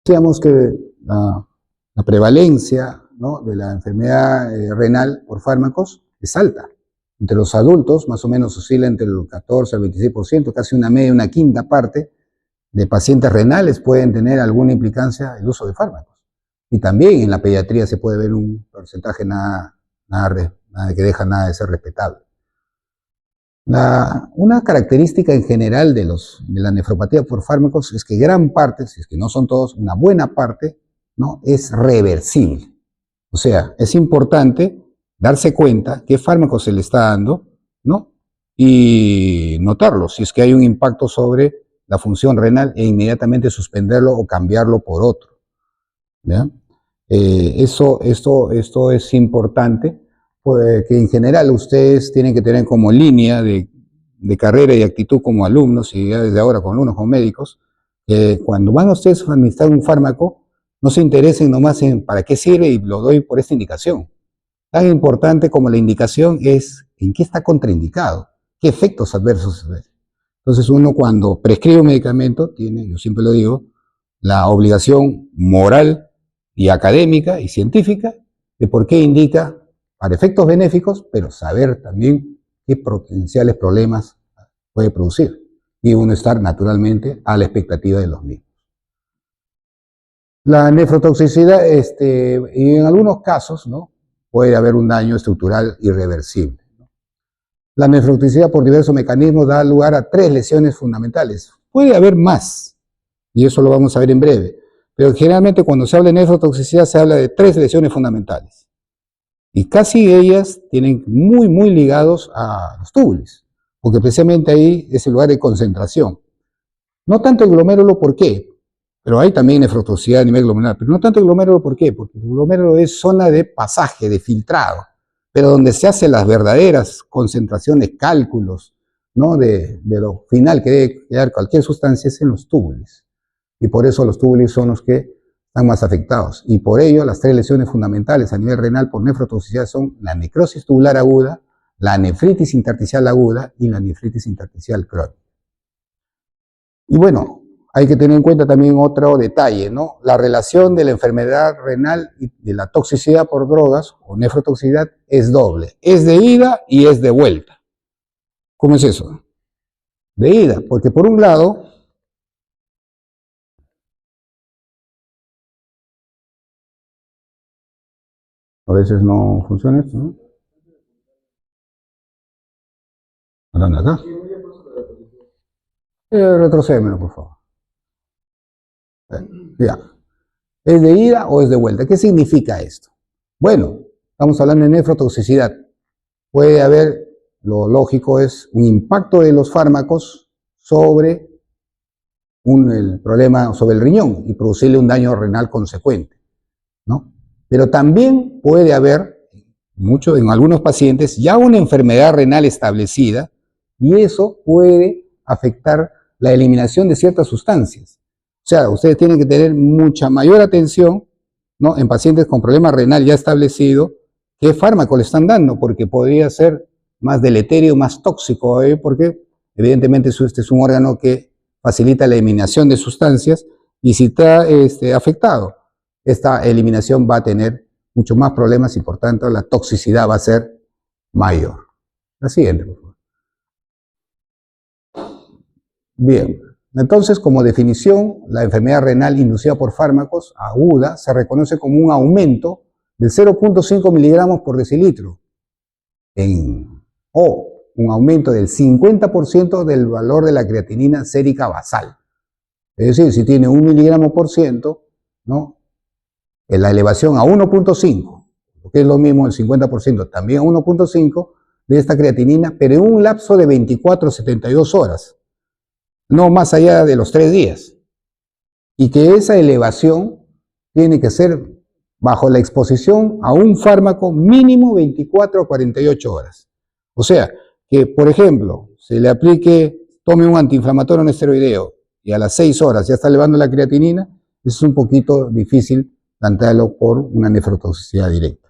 Decíamos que la prevalencia, ¿no?, de la enfermedad renal por fármacos es alta. Entre los adultos, más o menos oscila entre el 14 al 26%, casi una media, una quinta parte de pacientes renales pueden tener alguna implicancia el uso de fármacos. Y también en la pediatría se puede ver un porcentaje que deja nada de ser respetable. Una característica en general de la nefropatía por fármacos es que gran parte, si es que no son todos, una buena parte, ¿no?, es reversible. O sea, es importante darse cuenta qué fármaco se le está dando, ¿no?, y notarlo, si es que hay un impacto sobre la función renal, e inmediatamente suspenderlo o cambiarlo por otro, ¿ya? Esto es importante, pues, que en general ustedes tienen que tener como línea de carrera y actitud como alumnos, y ya desde ahora como alumnos, como médicos, que cuando van a ustedes a administrar un fármaco, no se interesen nomás en para qué sirve y lo doy por esta indicación. Tan importante como la indicación es en qué está contraindicado, qué efectos adversos. Entonces uno, cuando prescribe un medicamento, tiene, yo siempre lo digo, la obligación moral y académica y científica de por qué indica para efectos benéficos, pero saber también qué potenciales problemas puede producir, y uno estar naturalmente a la expectativa de los mismos. La nefrotoxicidad, y en algunos casos, ¿no?, puede haber un daño estructural irreversible. La nefrotoxicidad por diversos mecanismos da lugar a 3 lesiones fundamentales. Puede haber más, y eso lo vamos a ver en breve, pero generalmente cuando se habla de nefrotoxicidad se habla de 3 lesiones fundamentales. Y casi ellas tienen muy ligados a los túbulos, porque precisamente ahí es el lugar de concentración. No tanto el glomérulo, ¿por qué? Pero hay también nefrotoxicidad a nivel glomerular, pero no tanto el glomérulo, ¿por qué? Porque el glomérulo es zona de pasaje, de filtrado, pero donde se hacen las verdaderas concentraciones, cálculos, ¿no?, de lo final que debe quedar cualquier sustancia, es en los túbulos. Y por eso los túbulos son los que están más afectados. Y por ello, las 3 lesiones fundamentales a nivel renal por nefrotoxicidad son la necrosis tubular aguda, la nefritis intersticial aguda y la nefritis intersticial crónica. Y bueno, hay que tener en cuenta también otro detalle, ¿no? La relación de la enfermedad renal y de la toxicidad por drogas o nefrotoxicidad es doble. Es de ida y es de vuelta. ¿Cómo es eso? De ida, porque por un lado, a veces no funciona esto, ¿no? ¿Dónde acá? Retrocédemelo, por favor. Ya. ¿Es de ida o es de vuelta? ¿Qué significa esto? Bueno, estamos hablando de nefrotoxicidad. Puede haber, lo lógico es, un impacto de los fármacos sobre el problema, sobre el riñón, y producirle un daño renal consecuente, ¿no? Pero también puede haber, en algunos pacientes, ya una enfermedad renal establecida, y eso puede afectar la eliminación de ciertas sustancias. O sea, ustedes tienen que tener mucha mayor atención, ¿no?, en pacientes con problema renal ya establecido, qué fármaco le están dando, porque podría ser más deleterio, más tóxico, porque evidentemente este es un órgano que facilita la eliminación de sustancias, y si está afectado, esta eliminación va a tener mucho más problemas y por tanto la toxicidad va a ser mayor. La siguiente, por favor. Bien, entonces, como definición, la enfermedad renal inducida por fármacos aguda se reconoce como un aumento de 0.5 miligramos por decilitro o un aumento del 50% del valor de la creatinina sérica basal. Es decir, si tiene 1 miligramo por ciento, ¿no?, en la elevación a 1.5, que es lo mismo el 50%, también a 1.5 de esta creatinina, pero en un lapso de 24 a 72 horas, no más allá de los 3 días. Y que esa elevación tiene que ser bajo la exposición a un fármaco mínimo 24 a 48 horas. O sea, que, por ejemplo, se le tome un antiinflamatorio no esteroideo y a las 6 horas ya está elevando la creatinina, eso es un poquito difícil plantearlo por una nefrotoxicidad directa.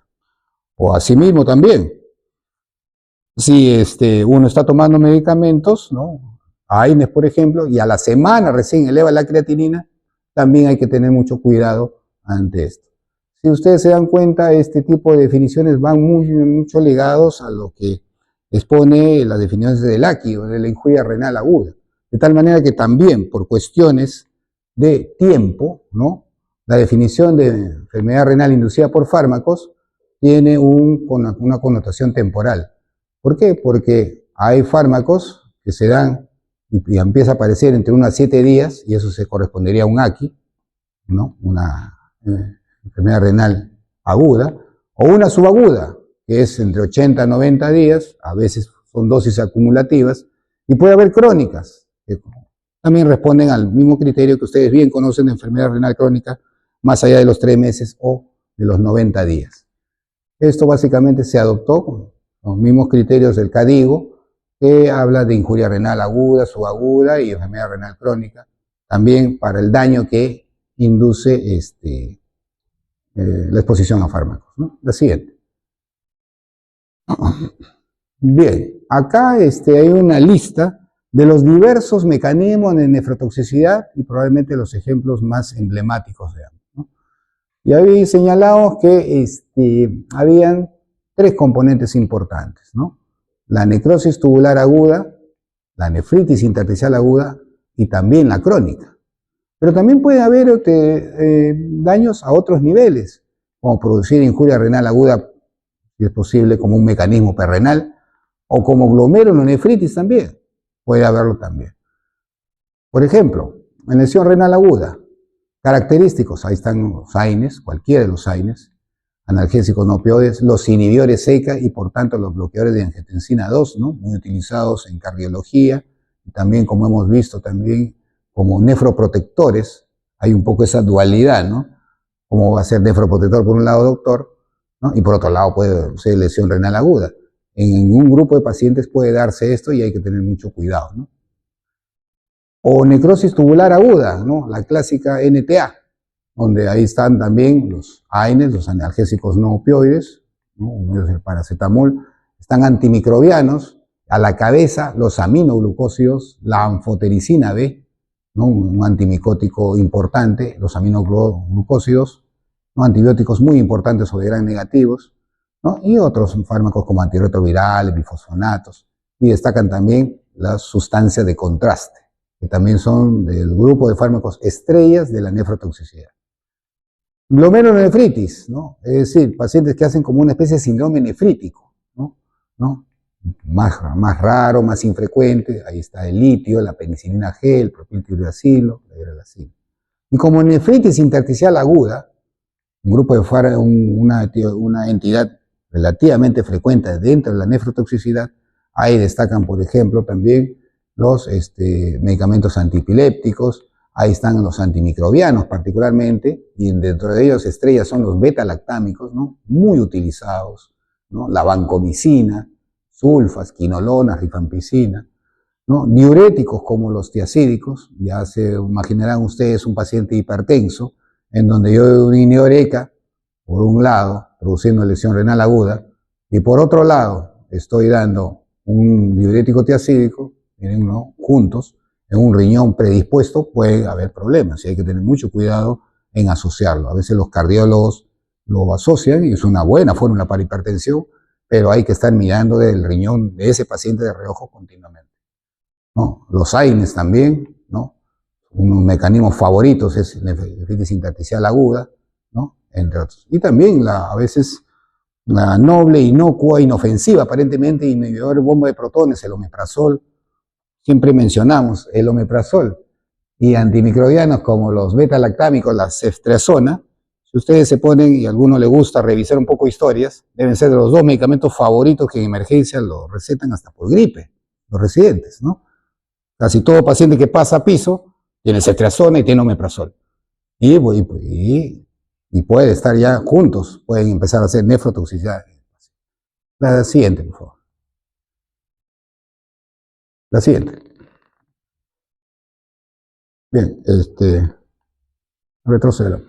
O asimismo también, si uno está tomando medicamentos, ¿no?, AINES, por ejemplo, y a la semana recién eleva la creatinina, también hay que tener mucho cuidado ante esto. Si ustedes se dan cuenta, este tipo de definiciones van mucho ligados a lo que expone las definiciones del AQI o de la injuria renal aguda. De tal manera que también por cuestiones de tiempo, ¿no?, la definición de enfermedad renal inducida por fármacos tiene una connotación temporal. ¿Por qué? Porque hay fármacos que se dan y empieza a aparecer entre 1 a 7 días, y eso se correspondería a un AQI, ¿no?, una enfermedad renal aguda, o una subaguda, que es entre 80 a 90 días, a veces son dosis acumulativas, y puede haber crónicas, que también responden al mismo criterio que ustedes bien conocen de enfermedad renal crónica, más allá de los 3 meses o de los 90 días. Esto básicamente se adoptó con los mismos criterios del CADIGO, que habla de injuria renal aguda, subaguda y enfermedad renal crónica, también para el daño que induce la exposición a fármacos, ¿no? La siguiente. Bien, acá hay una lista de los diversos mecanismos de nefrotoxicidad y probablemente los ejemplos más emblemáticos de ambos, ¿no? Y ahí señalamos que habían 3 componentes importantes, ¿no? La necrosis tubular aguda, la nefritis intersticial aguda y también la crónica. Pero también puede haber daños a otros niveles, como producir injuria renal aguda, si es posible, como un mecanismo perrenal, o como glomerulonefritis también, puede haberlo también. Por ejemplo, en lesión renal aguda, característicos, ahí están los AINES, cualquiera de los AINES, analgésicos no opioides, los inhibidores SECA y por tanto los bloqueadores de angiotensina 2, ¿no?, muy utilizados en cardiología, y también, como hemos visto, también como nefroprotectores. Hay un poco esa dualidad, ¿no? Como va a ser nefroprotector por un lado, doctor, ¿no?, y por otro lado puede ser lesión renal aguda. En un grupo de pacientes puede darse esto y hay que tener mucho cuidado, ¿no? O necrosis tubular aguda, ¿no?, la clásica NTA, donde ahí están también los AINES, los analgésicos no opioides, ¿no?, uno es el paracetamol, están antimicrobianos, a la cabeza los aminoglucósidos, la anfotericina B, ¿no?, un antimicótico importante, los aminoglucósidos, ¿no?, antibióticos muy importantes o gram negativos, ¿no?, y otros fármacos como antirretrovirales, bifosfonatos, y destacan también las sustancias de contraste, que también son del grupo de fármacos estrellas de la nefrotoxicidad. Glomerulonefritis, ¿no?, es decir, pacientes que hacen como una especie de síndrome nefrítico, ¿no? Más raro, más infrecuente, ahí está el litio, la penicilina G, el propiltiuracilo, la hidralacina. Y como nefritis intersticial aguda, un grupo de una entidad relativamente frecuente dentro de la nefrotoxicidad, ahí destacan, por ejemplo, también los medicamentos antipilépticos, ahí están los antimicrobianos particularmente, y dentro de ellos estrellas son los beta-lactámicos, ¿no?, muy utilizados, ¿no?, la vancomicina, sulfas, quinolonas, rifampicina, ¿no?, diuréticos como los tiacídicos. Ya se imaginarán ustedes un paciente hipertenso, en donde yo doy una inhiboreca, por un lado, produciendo lesión renal aguda, y por otro lado, estoy dando un diurético tiacídico, miren, ¿no?, juntos, en un riñón predispuesto, puede haber problemas, y hay que tener mucho cuidado en asociarlo. A veces los cardiólogos lo asocian, y es una buena fórmula para hipertensión, pero hay que estar mirando del riñón de ese paciente de reojo continuamente, ¿no? Los AINES también, ¿no?, unos mecanismos favoritos es la nefritis intersticial aguda, ¿no?, entre otros. Y también a veces la noble, inocua, inofensiva, aparentemente inhibidor bomba de protones, el omeprazol. Siempre mencionamos el omeprazol y antimicrobianos como los beta-lactámicos, la ceftriaxona. Si ustedes se ponen y a alguno le gusta revisar un poco historias, deben ser de los 2 medicamentos favoritos que en emergencia lo recetan hasta por gripe, los residentes, ¿no? Casi todo paciente que pasa a piso tiene ceftriaxona y tiene omeprazol. Y puede estar ya juntos, pueden empezar a hacer nefrotoxicidad. La siguiente, por favor. La siguiente. Bien, retrocedo.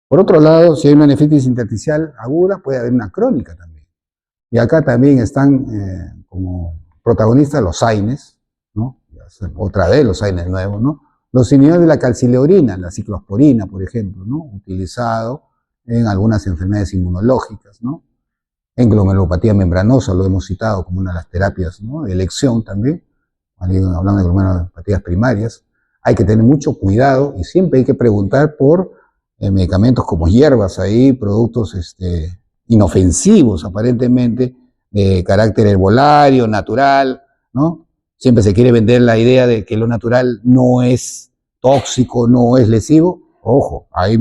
Por otro lado, si hay una nefritis intersticial aguda, puede haber una crónica también. Y acá también están como protagonistas los AINES, ¿no? Otra vez los AINES nuevos, ¿no? Los inhibidores de la calcileurina, la ciclosporina, por ejemplo, ¿no? Utilizado en algunas enfermedades inmunológicas, ¿no? En glomerulopatía membranosa lo hemos citado como una de las terapias, ¿no? De elección también, hablando de glomerulopatías primarias. Hay que tener mucho cuidado y siempre hay que preguntar por medicamentos como hierbas ahí, productos inofensivos aparentemente, de carácter herbolario, natural, ¿no? Siempre se quiere vender la idea de que lo natural no es tóxico, no es lesivo. Ojo, hay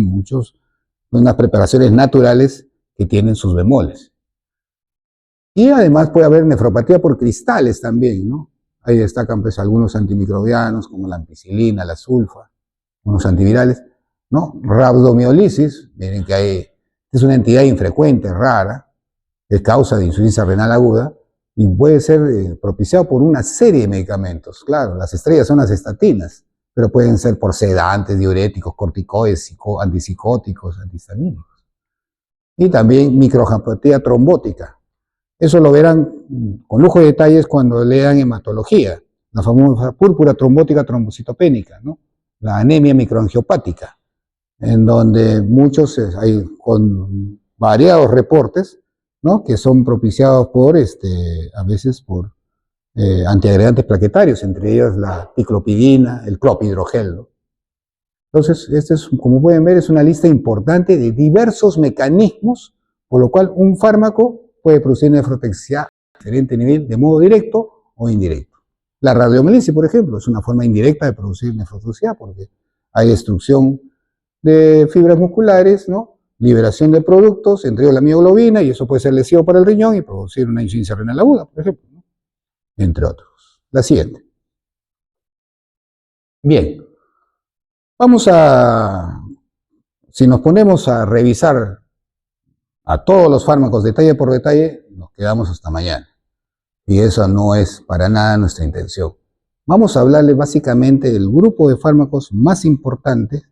unas preparaciones naturales que tienen sus bemoles. Y además puede haber nefropatía por cristales también, ¿no? Ahí destacan pues algunos antimicrobianos como la ampicilina, la sulfa, unos antivirales, ¿no? Rhabdomiolisis, miren que es una entidad infrecuente, rara, es causa de insuficiencia renal aguda y puede ser propiciado por una serie de medicamentos. Claro, las estrellas son las estatinas, pero pueden ser por sedantes, diuréticos, corticoides, antipsicóticos, antihistamínicos. Y también microangiopatía trombótica. Eso lo verán con lujo de detalles cuando lean hematología, la famosa púrpura trombótica trombocitopénica, ¿no? La anemia microangiopática, en donde muchos hay con variados reportes, ¿no? Que son propiciados por, a veces por antiagregantes plaquetarios, entre ellos la piclopidina, el clopidogrel, ¿no? Entonces, como pueden ver, es una lista importante de diversos mecanismos, por lo cual un fármaco puede producir nefrotoxicidad a diferente nivel, de modo directo o indirecto. La radiomielisis, por ejemplo, es una forma indirecta de producir nefrotoxicidad porque hay destrucción de fibras musculares, ¿no? Liberación de productos, entre ellos la mioglobina, y eso puede ser lesivo para el riñón y producir una insuficiencia renal aguda, por ejemplo, ¿no? Entre otros. La siguiente. Bien, si nos ponemos a revisar a todos los fármacos detalle por detalle, nos quedamos hasta mañana. Y eso no es para nada nuestra intención. Vamos a hablarle básicamente del grupo de fármacos más importantes,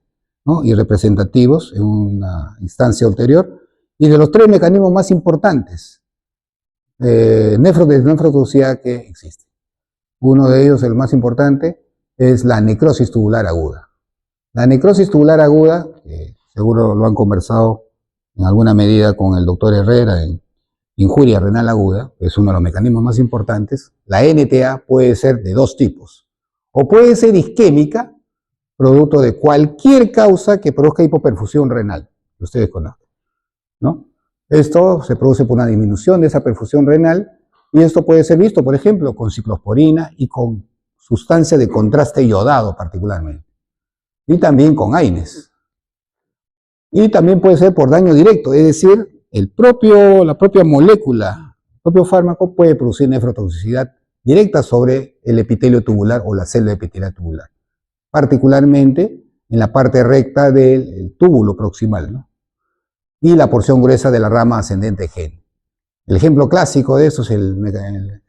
¿no? Y representativos en una instancia ulterior, y de los 3 mecanismos más importantes de nefrotoxicidad que existen. Uno de ellos, el más importante, es la necrosis tubular aguda. La necrosis tubular aguda, que seguro lo han conversado en alguna medida con el doctor Herrera en injuria renal aguda, que es uno de los mecanismos más importantes. La NTA puede ser de 2 tipos. O puede ser isquémica, producto de cualquier causa que produzca hipoperfusión renal, que ustedes conocen, ¿no? Esto se produce por una disminución de esa perfusión renal y esto puede ser visto, por ejemplo, con ciclosporina y con sustancia de contraste iodado particularmente. Y también con AINES. Y también puede ser por daño directo, es decir, la propia molécula, el propio fármaco puede producir nefrotoxicidad directa sobre el epitelio tubular o la célula epitelial tubular, particularmente en la parte recta del túbulo proximal, ¿no? Y la porción gruesa de la rama ascendente gen. El ejemplo clásico de eso es el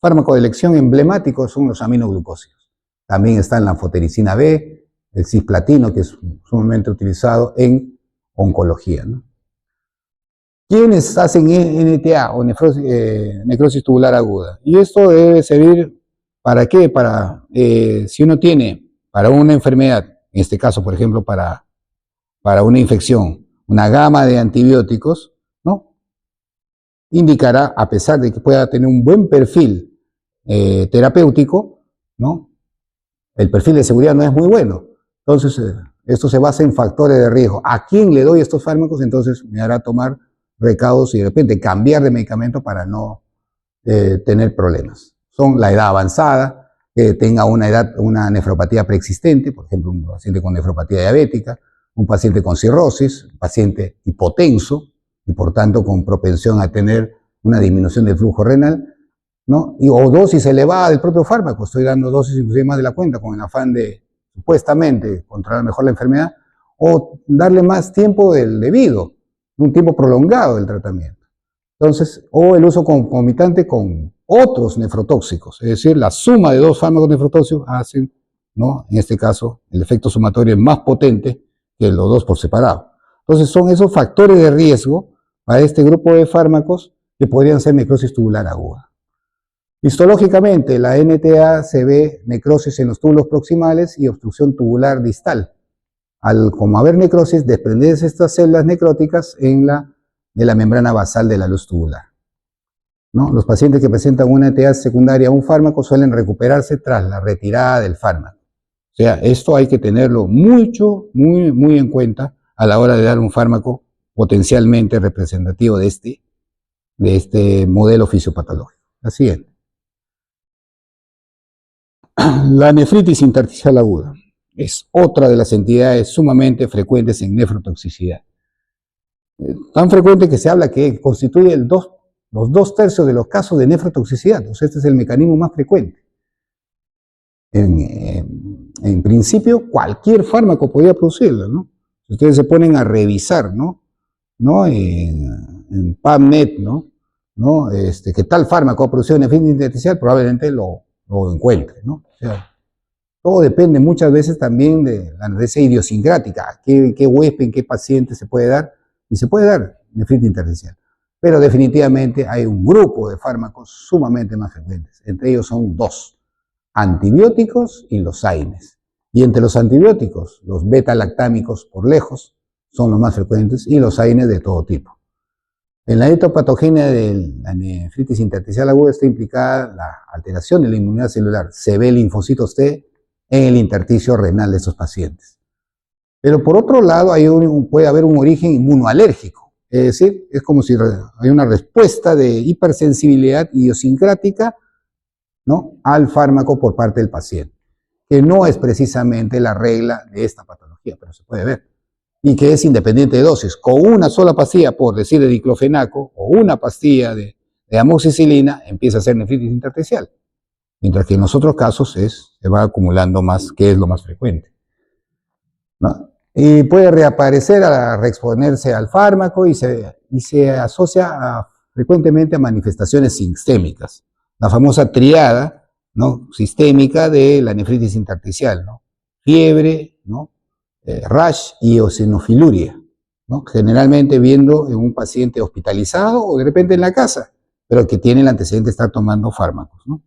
fármaco de elección emblemático, son los aminoglucósidos. También está la anfotericina B, el cisplatino, que es sumamente utilizado en oncología, ¿no? ¿Quiénes hacen NTA o necrosis tubular aguda? Y esto debe servir ¿para qué? Si uno tiene para una enfermedad, en este caso, por ejemplo, para una infección, una gama de antibióticos, ¿no? Indicará, a pesar de que pueda tener un buen perfil terapéutico, ¿no? El perfil de seguridad no es muy bueno. Entonces, esto se basa en factores de riesgo. ¿A quién le doy estos fármacos? Entonces, me hará tomar recaudos y de repente cambiar de medicamento para no tener problemas. Son la edad avanzada, que tenga una nefropatía preexistente, por ejemplo, un paciente con nefropatía diabética, un paciente con cirrosis, un paciente hipotenso y por tanto con propensión a tener una disminución del flujo renal, ¿no? O dosis elevada del propio fármaco, estoy dando dosis inclusive más de la cuenta con el afán de supuestamente controlar mejor la enfermedad, o darle más tiempo del debido, un tiempo prolongado del tratamiento. Entonces, o el uso concomitante con otros nefrotóxicos, es decir, la suma de 2 fármacos nefrotóxicos hacen, ¿no? En este caso, el efecto sumatorio es más potente que los 2 por separado. Entonces, son esos factores de riesgo para este grupo de fármacos que podrían ser necrosis tubular aguda. Histológicamente, la NTA se ve necrosis en los túbulos proximales y obstrucción tubular distal. Al como haber necrosis, desprenderse estas células necróticas de la membrana basal de la luz tubular, ¿no? Los pacientes que presentan una NTA secundaria a un fármaco suelen recuperarse tras la retirada del fármaco. O sea, esto hay que tenerlo muy en cuenta a la hora de dar un fármaco potencialmente representativo de este modelo fisiopatológico. La siguiente. La nefritis intersticial aguda es otra de las entidades sumamente frecuentes en nefrotoxicidad. Tan frecuente que se habla que constituye los 2/3 de los casos de nefrotoxicidad. O sea, este es el mecanismo más frecuente. En principio, cualquier fármaco podría producirlo, ¿no? Si ustedes se ponen a revisar, ¿no? En PubMed, ¿no? Que tal fármaco ha producido nefritis intersticial, probablemente lo encuentre, ¿no? O sea, todo depende muchas veces también de la naturaleza idiosincrática, qué huésped, en qué paciente se puede dar, y se puede dar nefritis intersticial. Pero definitivamente hay un grupo de fármacos sumamente más frecuentes. Entre ellos son 2, antibióticos y los AINES. Y entre los antibióticos, los beta-lactámicos por lejos son los más frecuentes y los AINES de todo tipo. En la etopatogenia de la nefritis intersticial aguda está implicada la alteración de la inmunidad celular. Se ve linfocitos T en el intersticio renal de estos pacientes. Pero por otro lado, puede haber un origen inmunoalérgico. Es decir, es como si hay una respuesta de hipersensibilidad idiosincrática, ¿no?, al fármaco por parte del paciente, que no es precisamente la regla de esta patología, pero se puede ver. Y que es independiente de dosis. Con una sola pastilla, por decir de diclofenaco, o una pastilla de amoxicilina, empieza a ser nefritis intersticial. Mientras que en los otros casos se va acumulando más, que es lo más frecuente, ¿no? Y puede reaparecer al reexponerse al fármaco y se asocia frecuentemente a manifestaciones sistémicas. La famosa triada, ¿no?, sistémica de la nefritis intersticial, ¿no? Fiebre, ¿no?, rash y eosinofiluria, ¿no?, generalmente viendo en un paciente hospitalizado o de repente en la casa, pero que tiene el antecedente de estar tomando fármacos, ¿no?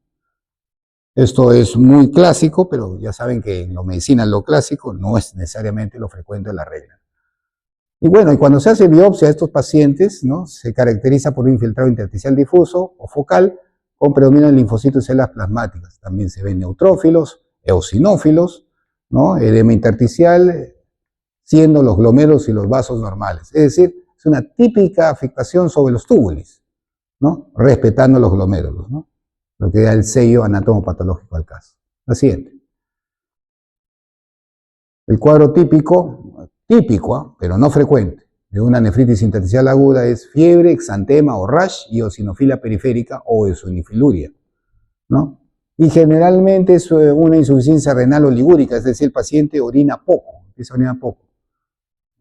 Esto es muy clásico, pero ya saben que en la medicina lo clásico no es necesariamente lo frecuente de la regla. Y bueno, y cuando se hace biopsia a estos pacientes, ¿no?, se caracteriza por un infiltrado intersticial difuso o focal con predominio de linfocitos y células plasmáticas. También se ven neutrófilos, eosinófilos, ¿no?, edema intersticial, siendo los glomérulos y los vasos normales. Es decir, es una típica afectación sobre los túbulos, ¿no?, respetando los glomérulos, ¿no?, lo que da el sello anatomopatológico al caso. La siguiente. El cuadro típico, pero no frecuente, de una nefritis intersticial aguda es fiebre, exantema o rash y eosinofilia periférica o eosinofiluria, ¿no? Y generalmente es una insuficiencia renal oligúrica, es decir, el paciente orina poco, empieza a orinar poco.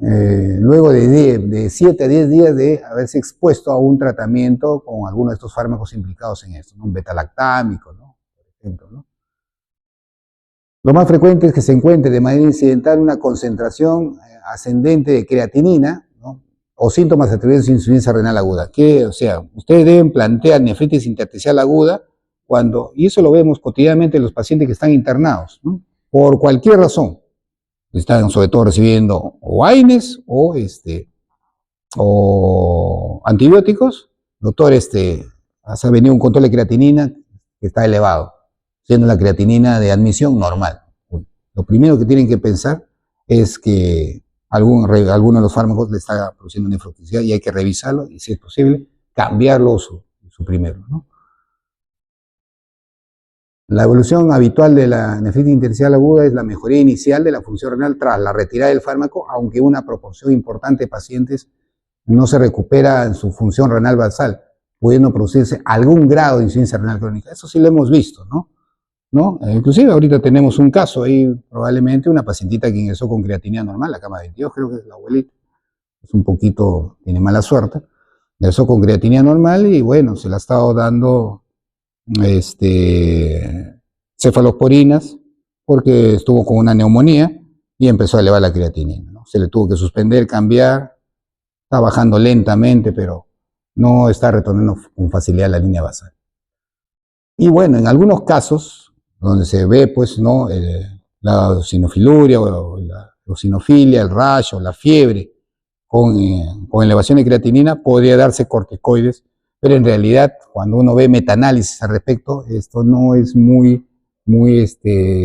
Luego de 7 a 10 días de haberse expuesto a un tratamiento con alguno de estos fármacos implicados en esto, ¿no?, un beta-lactámico, ¿no?, por ejemplo, ¿no? Lo más frecuente es que se encuentre de manera incidental una concentración ascendente de creatinina, ¿no?, o síntomas atribuidos a insuficiencia renal aguda. O sea, ustedes deben plantear nefritis intersticial aguda y eso lo vemos cotidianamente en los pacientes que están internados, ¿no?, por cualquier razón. Están sobre todo recibiendo o AINES o antibióticos. Doctor, ha venido un control de creatinina que está elevado, siendo la creatinina de admisión normal. Lo primero que tienen que pensar es que alguno de los fármacos le está produciendo nefrotoxicidad y hay que revisarlo y, si es posible, cambiarlo o suprimirlo, ¿no? La evolución habitual de la nefritis intersticial aguda es la mejoría inicial de la función renal tras la retirada del fármaco, aunque una proporción importante de pacientes no se recupera en su función renal basal, pudiendo producirse algún grado de insuficiencia renal crónica. Eso sí lo hemos visto, ¿no? Inclusive ahorita tenemos un caso ahí, probablemente una pacientita que ingresó con creatinina normal, la cama 22, creo que es la abuelita, tiene mala suerte, ingresó con creatinina normal y bueno, se la ha estado dando cefalosporinas porque estuvo con una neumonía y empezó a elevar la creatinina, ¿no? Se le tuvo que suspender, cambiar, está bajando lentamente, pero no está retornando con facilidad la línea basal. Y bueno, en algunos casos, donde se ve, pues, ¿no? La eosinofiluria o la eosinofilia, el rash o la fiebre con elevación de creatinina, podría darse corticoides, pero en realidad, cuando uno ve metaanálisis al respecto, esto no es muy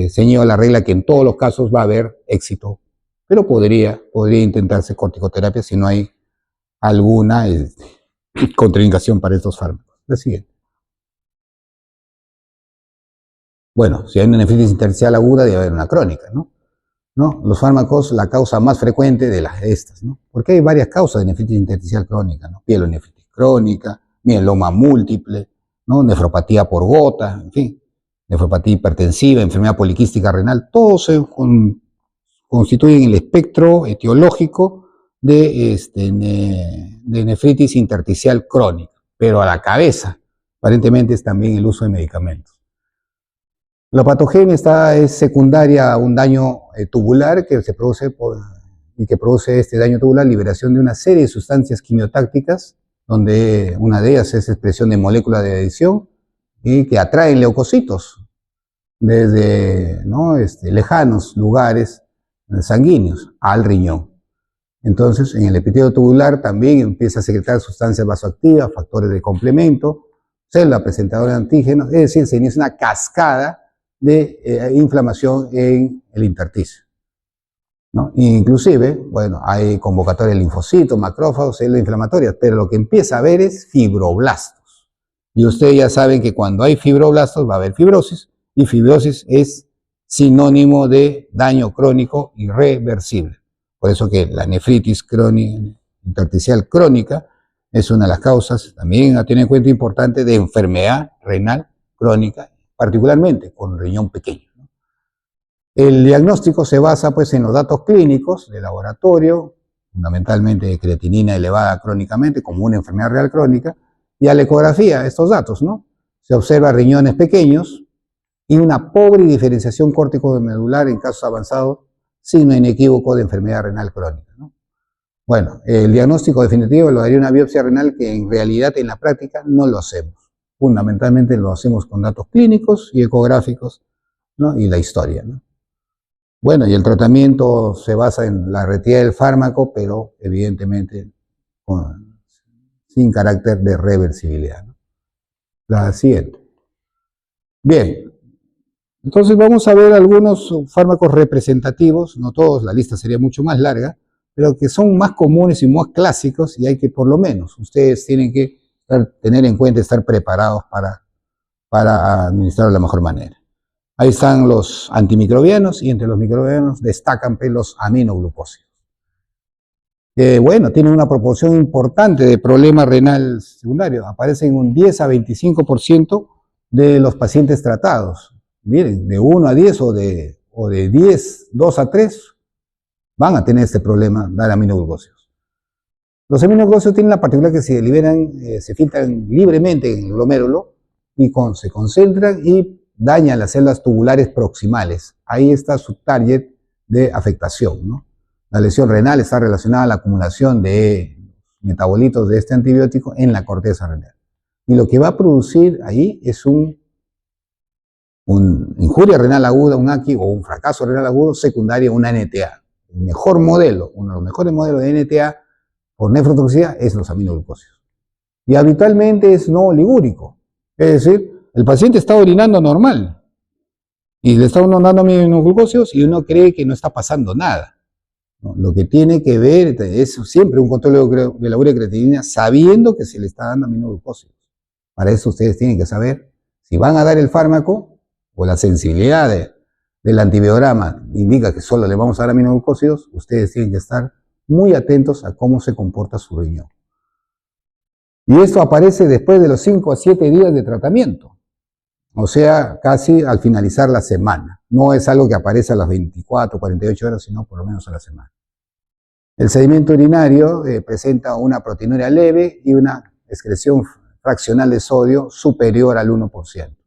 ceñido a la regla que en todos los casos va a haber éxito, pero podría intentarse corticoterapia si no hay alguna contraindicación para estos fármacos. La siguiente. Bueno, si hay una nefritis intersticial aguda, debe haber una crónica, ¿no? Los fármacos, la causa más frecuente de estas, ¿no? Porque hay varias causas de nefritis intersticial crónica, ¿no? Pielonefritis crónica, mieloma múltiple, ¿no? Nefropatía por gota, en fin, nefropatía hipertensiva, enfermedad poliquística renal, todos se constituyen el espectro etiológico de nefritis intersticial crónica, pero a la cabeza, aparentemente, es también el uso de medicamentos. La patogenia es secundaria a un daño tubular que se produce este daño tubular, liberación de una serie de sustancias quimiotácticas, donde una de ellas es expresión de moléculas de adhesión y que atraen leucocitos desde lejanos lugares sanguíneos al riñón. Entonces, en el epitelio tubular también empieza a secretar sustancias vasoactivas, factores de complemento, célula presentadora de antígenos, es decir, se inicia una cascada de inflamación en el intersticio, ¿no? Inclusive, bueno, hay convocatoria de linfocitos, macrófagos, células inflamatorias, pero lo que empieza a haber es fibroblastos. Y ustedes ya saben que cuando hay fibroblastos va a haber fibrosis, y fibrosis es sinónimo de daño crónico irreversible. Por eso que la nefritis intersticial crónica es una de las causas, también a tener en cuenta, importante, de enfermedad renal crónica, particularmente con riñón pequeño, ¿no? El diagnóstico se basa, pues, en los datos clínicos de laboratorio, fundamentalmente de creatinina elevada crónicamente, como una enfermedad renal crónica, y a la ecografía, estos datos, ¿no? Se observa riñones pequeños y una pobre diferenciación córtico-medular en casos avanzados, signo inequívoco de enfermedad renal crónica, ¿no? Bueno, el diagnóstico definitivo lo daría una biopsia renal, que en realidad en la práctica no lo hacemos. Fundamentalmente lo hacemos con datos clínicos y ecográficos, ¿no? Y la historia, ¿no? Bueno, y el tratamiento se basa en la retirada del fármaco, pero evidentemente sin carácter de reversibilidad, ¿no? La siguiente. Bien, entonces vamos a ver algunos fármacos representativos, no todos, la lista sería mucho más larga, pero que son más comunes y más clásicos, y hay que, por lo menos, ustedes tienen que tener en cuenta, estar preparados para administrarlo de la mejor manera. Ahí están los antimicrobianos, y entre los microbianos destacan los aminoglucósidos. Bueno, tienen una proporción importante de problema renal secundario, aparecen un 10 a 25% de los pacientes tratados. Miren, de 1 a 10 o de 10, 2 a 3, van a tener este problema de aminoglucósidos. Los aminoglucósidos tienen la particularidad que se liberan, se filtran libremente en el glomérulo y se concentran y dañan las células tubulares proximales. Ahí está su target de afectación, ¿no? La lesión renal está relacionada a la acumulación de metabolitos de este antibiótico en la corteza renal. Y lo que va a producir ahí es una injuria renal aguda, un AQI, o un fracaso renal agudo secundario, una NTA. El mejor modelo, uno de los mejores modelos de NTA por nefrotoxicidad es los aminoglucósidos. Y habitualmente es no oligúrico. Es decir, el paciente está orinando normal y le está uno dando aminoglucósidos y uno cree que no está pasando nada, ¿no? Lo que tiene que ver es siempre un control de la urea de creatinina sabiendo que se le está dando aminoglucósidos. Para eso ustedes tienen que saber si van a dar el fármaco o la sensibilidad del antibiograma indica que solo le vamos a dar aminoglucósidos. Ustedes tienen que estar muy atentos a cómo se comporta su riñón. Y esto aparece después de los 5 a 7 días de tratamiento, o sea, casi al finalizar la semana. No es algo que aparece a las 24 o 48 horas, sino por lo menos a la semana. El sedimento urinario presenta una proteinuria leve y una excreción fraccional de sodio superior al 1%.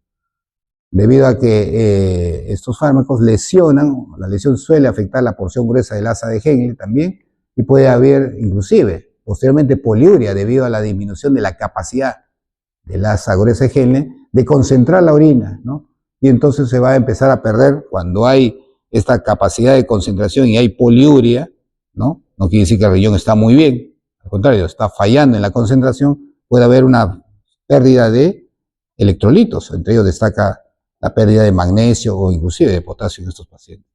Debido a que estos fármacos lesionan, la lesión suele afectar la porción gruesa del asa de Henle también, y puede haber inclusive posteriormente poliuria debido a la disminución de la capacidad de la asa gruesa de Henle de concentrar la orina, ¿no? Y entonces se va a empezar a perder cuando hay esta capacidad de concentración y hay poliuria, ¿no? No quiere decir que el riñón está muy bien, al contrario, está fallando en la concentración, puede haber una pérdida de electrolitos, entre ellos destaca la pérdida de magnesio o inclusive de potasio en estos pacientes.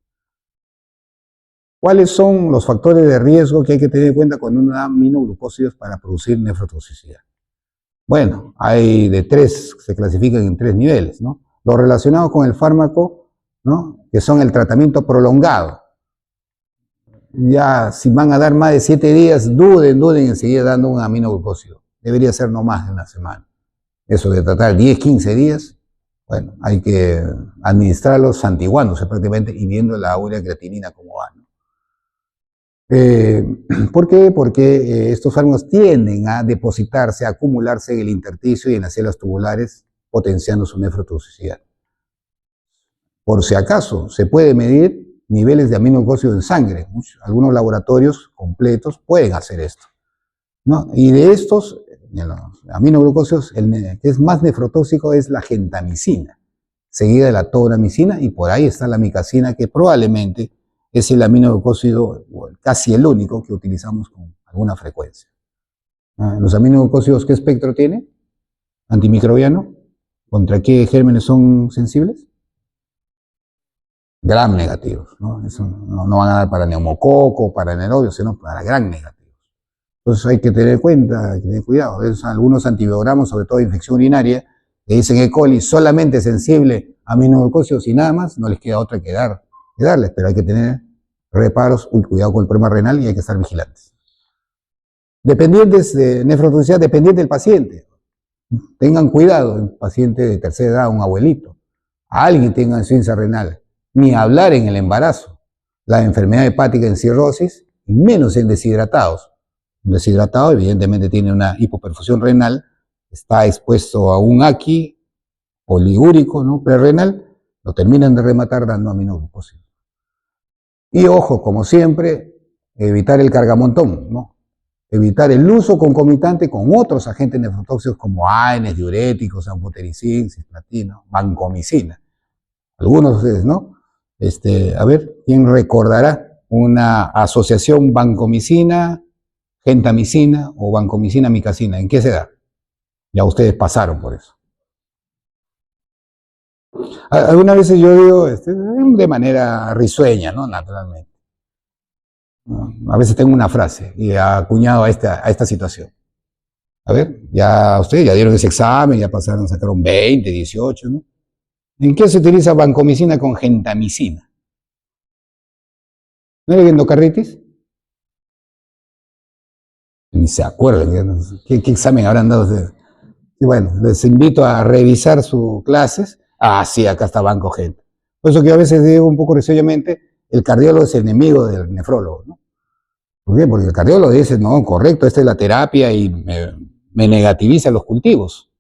¿Cuáles son los factores de riesgo que hay que tener en cuenta cuando uno da aminoglucósidos para producir nefrotoxicidad? Bueno, hay de tres, se clasifican en tres niveles, ¿no? Los relacionados con el fármaco, ¿no? Que son el tratamiento prolongado. Ya si van a dar más de 7 días, duden enseguida dando un aminoglucósido. Debería ser no más de una semana. Eso de tratar 10, 15 días, bueno, hay que administrarlos santiguándose prácticamente y viendo la urea creatinina cómo va, ¿no? ¿Por qué? Porque estos fármacos tienden a depositarse, a acumularse en el intersticio y en las células tubulares, potenciando su nefrotoxicidad. Por si acaso, se puede medir niveles de aminoglucósidos en sangre. Algunos laboratorios completos pueden hacer esto, ¿no? Y de estos, de los aminoglucósidos, el que es más nefrotóxico es la gentamicina, seguida de la tobramicina, y por ahí está la amicacina, que probablemente es el aminoglucósido casi el único que utilizamos con alguna frecuencia. ¿Los aminoglucósidos qué espectro tiene? Antimicrobiano. ¿Contra qué gérmenes son sensibles? Gram negativos, ¿no? Eso no van a dar para neumococo, para anaerobio, sino para gram negativos. Entonces hay que tener en cuenta, hay que tener cuidado. Algunos antibiogramas, sobre todo de infección urinaria, que dicen E. coli solamente sensible a aminoglucósidos y nada más, no les queda otra que darles, pero hay que tener reparos, cuidado con el problema renal y hay que estar vigilantes. Dependientes de nefrotoxicidad, dependiente del paciente. Tengan cuidado, un paciente de tercera edad, un abuelito, alguien tenga insuficiencia renal, ni hablar en el embarazo, la enfermedad hepática en cirrosis, y menos en deshidratados. Un deshidratado evidentemente tiene una hipoperfusión renal, está expuesto a un aqui oligúrico, ¿no? Prerrenal, lo terminan de rematar dando aminoglucósidos. Y ojo, como siempre, evitar el cargamontón, ¿no? Evitar el uso concomitante con otros agentes nefrotóxicos como AINES, diuréticos, anfotericin, cisplatina, vancomicina. Algunos de ustedes, ¿no? A ver, ¿quién recordará una asociación vancomicina, gentamicina o vancomicina-amicacina? ¿En qué se da? Ya ustedes pasaron por eso. Algunas veces yo digo de manera risueña, ¿no? Naturalmente. A veces tengo una frase y acuñado a esta situación. A ver, ya ustedes ya dieron ese examen, ya pasaron, sacaron 20, 18, ¿no? ¿En qué se utiliza vancomicina con gentamicina? ¿No era endocarditis? Ni se acuerdan. ¿Qué examen habrán dado ustedes? Y bueno, les invito a revisar sus clases. Ah, sí, acá está Vancogent. Por eso que a veces digo un poco risueñamente, el cardiólogo es el enemigo del nefrólogo, ¿no? ¿Por qué? Porque el cardiólogo dice, no, correcto, esta es la terapia y me negativiza los cultivos.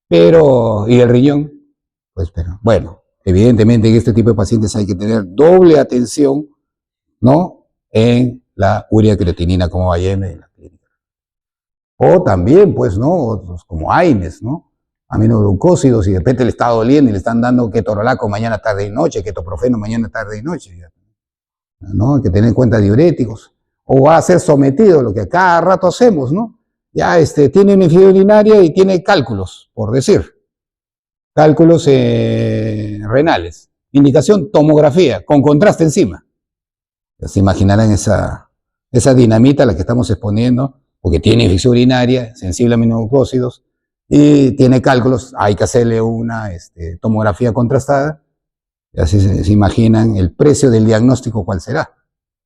Pero, ¿y el riñón? Pues, pero, bueno, evidentemente en este tipo de pacientes hay que tener doble atención, ¿no? En la urea creatinina, como Allende en la clínica. O también, pues, ¿no? Otros como AINES, ¿no? Aminoglucósidos, y de repente le está doliendo y le están dando ketorolaco mañana, tarde y noche, ketoprofeno mañana, tarde y noche, ¿no? Hay que tener en cuenta diuréticos. O va a ser sometido, lo que a cada rato hacemos, ¿no? Ya tiene una infidelidad urinaria y tiene cálculos, por decir. Cálculos renales. Indicación, tomografía, con contraste encima. Ya se imaginarán esa dinamita a la que estamos exponiendo, porque tiene infección urinaria, sensible a aminoglucósidos, y tiene cálculos, hay que hacerle una tomografía contrastada, y así se imaginan el precio del diagnóstico cuál será.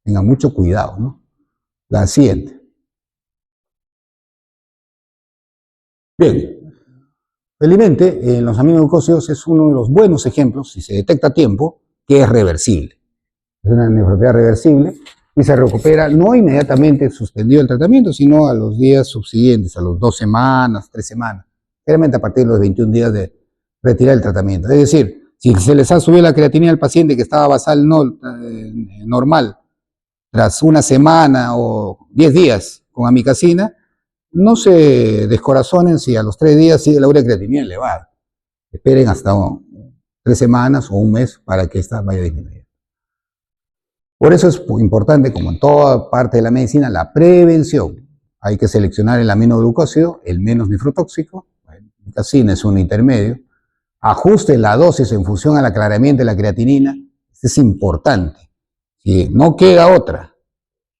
Tengan mucho cuidado, ¿no? La siguiente. Bien, felizmente en los aminoglucósidos es uno de los buenos ejemplos, si se detecta a tiempo, que es reversible. Es una nefropatía reversible y se recupera no inmediatamente suspendido el tratamiento, sino a los días subsiguientes, a las 2 semanas, 3 semanas. Realmente a partir de los 21 días de retirar el tratamiento. Es decir, si se les ha subido la creatinina al paciente que estaba basal normal, tras una semana o 10 días con amicacina, no se descorazonen si a los 3 días sigue la urea creatinina elevada. Esperen hasta 3 semanas o un mes para que esta vaya disminuyendo. Por eso es importante, como en toda parte de la medicina, la prevención. Hay que seleccionar el aminoglucósido, el menos nefrotóxico, la micacina es un intermedio. Ajuste la dosis en función al aclaramiento de la creatinina, esto es importante. Si no queda otra,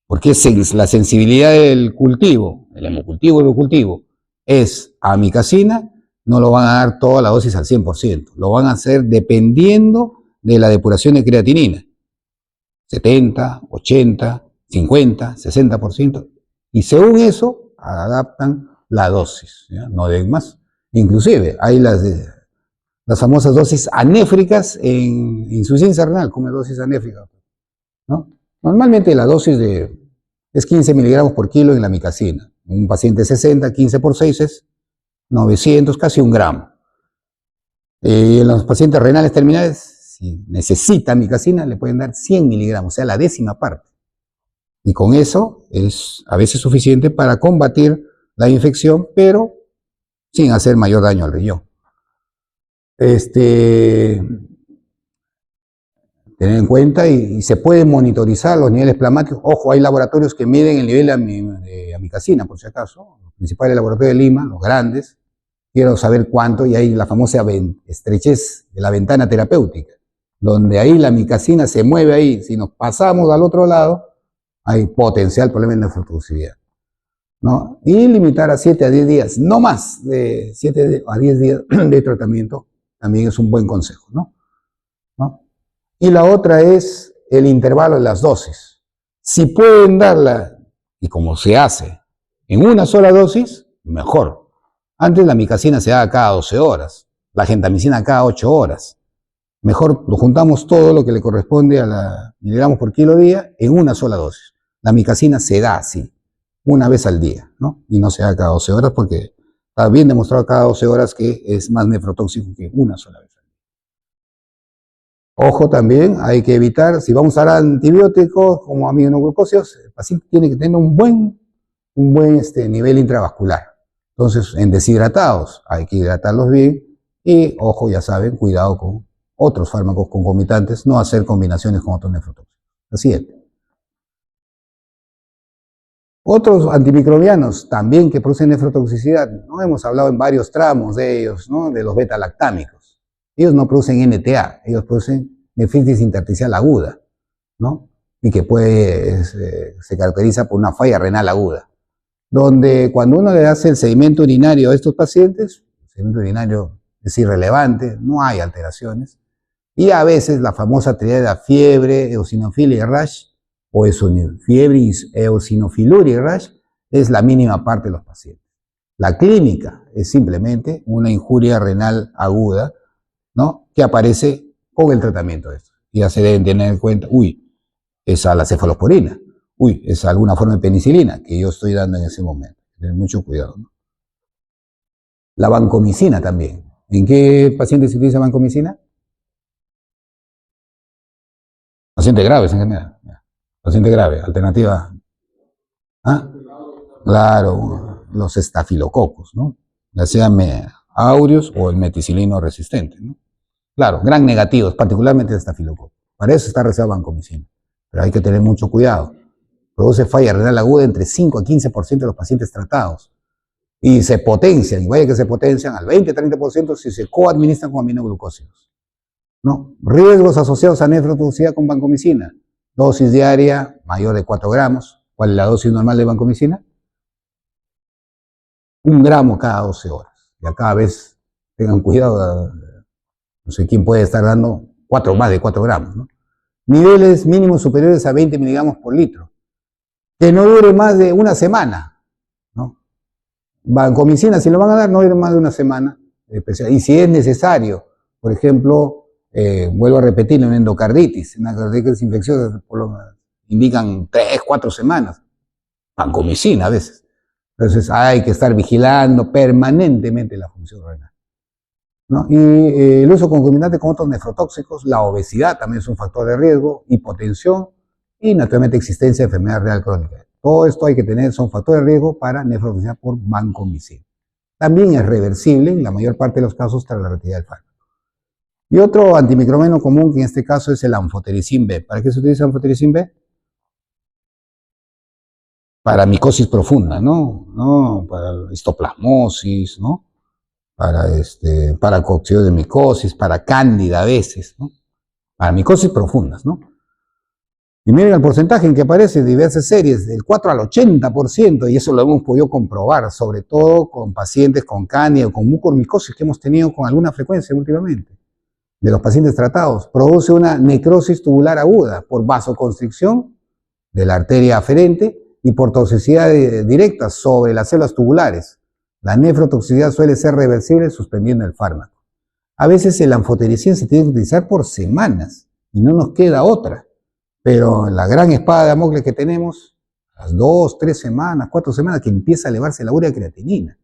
porque es la sensibilidad del cultivo, el hemocultivo y el cultivo, es a micacina, no lo van a dar toda la dosis al 100%, lo van a hacer dependiendo de la depuración de creatinina. 70, 80, 50, 60%, y según eso adaptan la dosis, ¿ya? No den más. Inclusive hay las famosas dosis anéfricas en insuficiencia renal, come dosis anéfrica, ¿no? Normalmente la dosis es 15 miligramos por kilo en la micacina. En un paciente 60, 15 por 6 es 900, casi 1 gramo. En los pacientes renales terminales, si necesita micacina, le pueden dar 100 miligramos, o sea, la 10ª parte. Y con eso es a veces suficiente para combatir la infección, pero sin hacer mayor daño al riñón. Tener en cuenta y se pueden monitorizar los niveles plasmáticos. Ojo, hay laboratorios que miden el nivel de amicacina, por si acaso. Los principales laboratorios de Lima, los grandes. Quiero saber cuánto, y hay la famosa estrechez de la ventana terapéutica, donde ahí la micacina se mueve ahí. Si nos pasamos al otro lado, hay potencial problema de nefrotoxicidad, ¿no? Y limitar a 7 a 10 días, no más de 7 a 10 días de tratamiento, también es un buen consejo, ¿no? Y la otra es el intervalo de las dosis. Si pueden darla, y como se hace, en una sola dosis, mejor. Antes la micacina se daba cada 12 horas, la gentamicina cada 8 horas. Mejor lo juntamos todo lo que le corresponde a la miligramos por kilo día en una sola dosis. La micacina se da así, una vez al día, ¿no? Y no se da cada 12 horas porque está bien demostrado cada 12 horas que es más nefrotóxico que una sola vez al día. Ojo también, hay que evitar, si vamos a usar antibióticos como aminoglucósidos, el paciente tiene que tener un buen nivel intravascular. Entonces, en deshidratados hay que hidratarlos bien y, ojo, ya saben, cuidado con otros fármacos concomitantes, no hacer combinaciones con otros nefrotóxicos. Así es. Otros antimicrobianos también que producen nefrotoxicidad, ¿no? Hemos hablado en varios tramos de ellos, ¿no? De los beta-lactámicos. Ellos no producen NTA, ellos producen nefritis intersticial aguda, ¿no? Y que se caracteriza por una falla renal aguda, donde cuando uno le hace el sedimento urinario a estos pacientes, el sedimento urinario es irrelevante, no hay alteraciones, y a veces la famosa triada fiebre, eosinofilia y rash, o fiebre, eosinofiluria y rash, es la mínima parte de los pacientes. La clínica es simplemente una injuria renal aguda, ¿no? Que aparece con el tratamiento de esto. Ya se deben tener en cuenta, es a la cefalosporina, es alguna forma de penicilina que yo estoy dando en ese momento. Tener mucho cuidado, ¿no? La vancomicina también. ¿En qué pacientes se utiliza vancomicina? Paciente grave, en general. Paciente grave, alternativa. ¿Ah? Claro, los estafilococos, ¿no? Ya sea aureus o el meticilino resistente, ¿no? Claro, gran negativos, particularmente el estafilococo. Para eso está reservada vancomicina. Pero hay que tener mucho cuidado. Produce falla renal aguda entre 5 a 15% de los pacientes tratados. Y se potencian, y vaya que se potencian al 20-30% si se coadministran con aminoglucósidos, ¿no? Riesgos asociados a nefrotoxicidad con vancomicina. Dosis diaria mayor de 4 gramos. ¿Cuál es la dosis normal de vancomicina? 1 gramo cada 12 horas. Ya cada vez tengan cuidado, no sé quién puede estar dando más de 4 gramos, ¿no? Niveles mínimos superiores a 20 miligramos por litro. Que no dure más de una semana, ¿no? Vancomicina, si lo van a dar, no dure más de una semana. Y si es necesario, por ejemplo, vuelvo a repetir, una endocarditis infecciosa, indican 3, 4 semanas. Vancomicina a veces. Entonces hay que estar vigilando permanentemente la función renal, ¿no? Y el uso concomitante con otros nefrotóxicos, la obesidad también es un factor de riesgo, hipotensión y naturalmente existencia de enfermedad renal crónica. Todo esto hay que tener, son factores de riesgo para nefrotoxicidad por vancomicina. También es reversible en la mayor parte de los casos tras la retirada del fármaco. Y otro antimicrobiano común, que en este caso es el anfotericin B. ¿Para qué se utiliza anfotericin B? Para micosis profunda, ¿no? Para histoplasmosis, ¿no? Para cocción de micosis, para cándida a veces, ¿no? Para micosis profundas, ¿no? Y miren el porcentaje en que aparece en diversas series, del 4 al 80%, y eso lo hemos podido comprobar, sobre todo con pacientes con cándida o con mucormicosis que hemos tenido con alguna frecuencia últimamente, de los pacientes tratados. Produce una necrosis tubular aguda por vasoconstricción de la arteria aferente y por toxicidad directa sobre las células tubulares. La nefrotoxicidad suele ser reversible suspendiendo el fármaco. A veces el anfotericin se tiene que utilizar por semanas y no nos queda otra. Pero la gran espada de Damocles que tenemos, las 2, 3 semanas, 4 semanas, que empieza a elevarse la urea creatinina.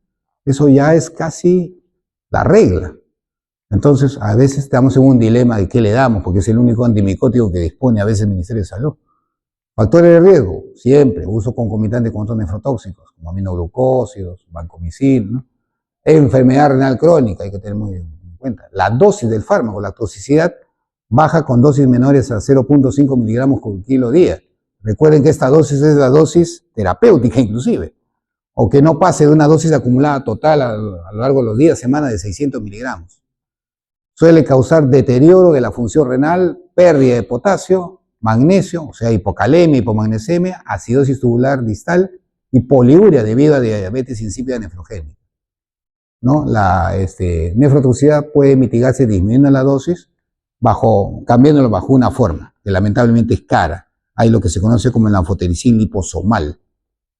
Eso ya es casi la regla. Entonces, a veces estamos en un dilema de qué le damos, porque es el único antimicótico que dispone a veces el Ministerio de Salud. Factores de riesgo, siempre, uso concomitante con otros nefrotóxicos, como aminoglucósidos, vancomicina, ¿no? Enfermedad renal crónica, hay que tener muy en cuenta. La dosis del fármaco, la toxicidad, baja con dosis menores a 0.5 miligramos por kilo día. Recuerden que esta dosis es la dosis terapéutica inclusive, o que no pase de una dosis acumulada total a lo largo de los días, semanas de 600 miligramos. Suele causar deterioro de la función renal, pérdida de potasio, magnesio, o sea, hipocalemia, hipomagnesemia, acidosis tubular distal y poliuria debido a diabetes insípida nefrogénica, ¿no? La nefrotoxicidad puede mitigarse disminuyendo la dosis, cambiándolo bajo una forma, que lamentablemente es cara. Hay lo que se conoce como el anfotericin liposomal,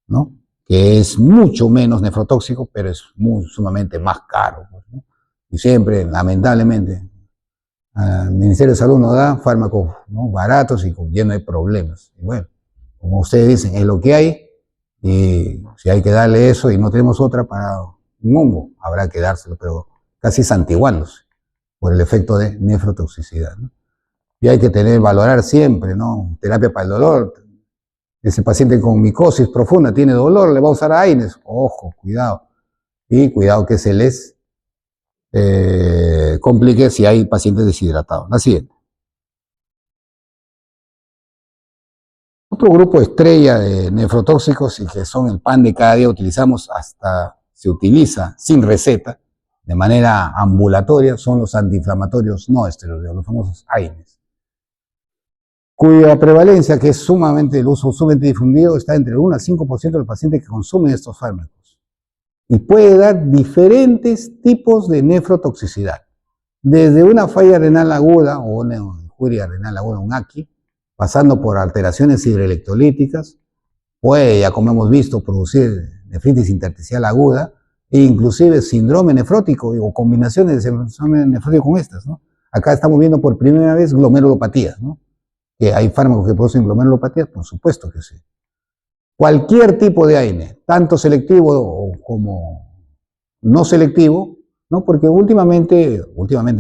¿no? Que es mucho menos nefrotóxico, pero es sumamente más caro, ¿no? Y siempre, lamentablemente, el Ministerio de Salud nos da fármacos, ¿no?, baratos y llenos de problemas. Y bueno, como ustedes dicen, es lo que hay, y si hay que darle eso y no tenemos otra para un hongo, habrá que dárselo, pero casi santiguándose por el efecto de nefrotoxicidad, ¿no? Y hay que valorar siempre, ¿no? Terapia para el dolor. Ese paciente con micosis profunda tiene dolor, le va a usar AINES. Ojo, cuidado. Y cuidado que se les complique si hay pacientes deshidratados. La siguiente. Otro grupo estrella de nefrotóxicos y que son el pan de cada día, se utiliza sin receta, de manera ambulatoria, son los antiinflamatorios no esteroideos, los famosos AINES, cuya prevalencia, que es el uso sumamente difundido, está entre el 1 al 5% de los pacientes que consumen estos fármacos. Y puede dar diferentes tipos de nefrotoxicidad, desde una falla renal aguda o una injuria renal aguda, un ACI, pasando por alteraciones hidroelectrolíticas, puede, ya como hemos visto, producir nefritis intersticial aguda, e inclusive síndrome nefrótico o combinaciones de síndrome nefrótico con estas, ¿no? Acá estamos viendo por primera vez glomerulopatías, ¿no? Que hay fármacos que producen glomerulopatías, por supuesto que sí. Cualquier tipo de AINE, tanto selectivo como no selectivo, ¿no? Porque últimamente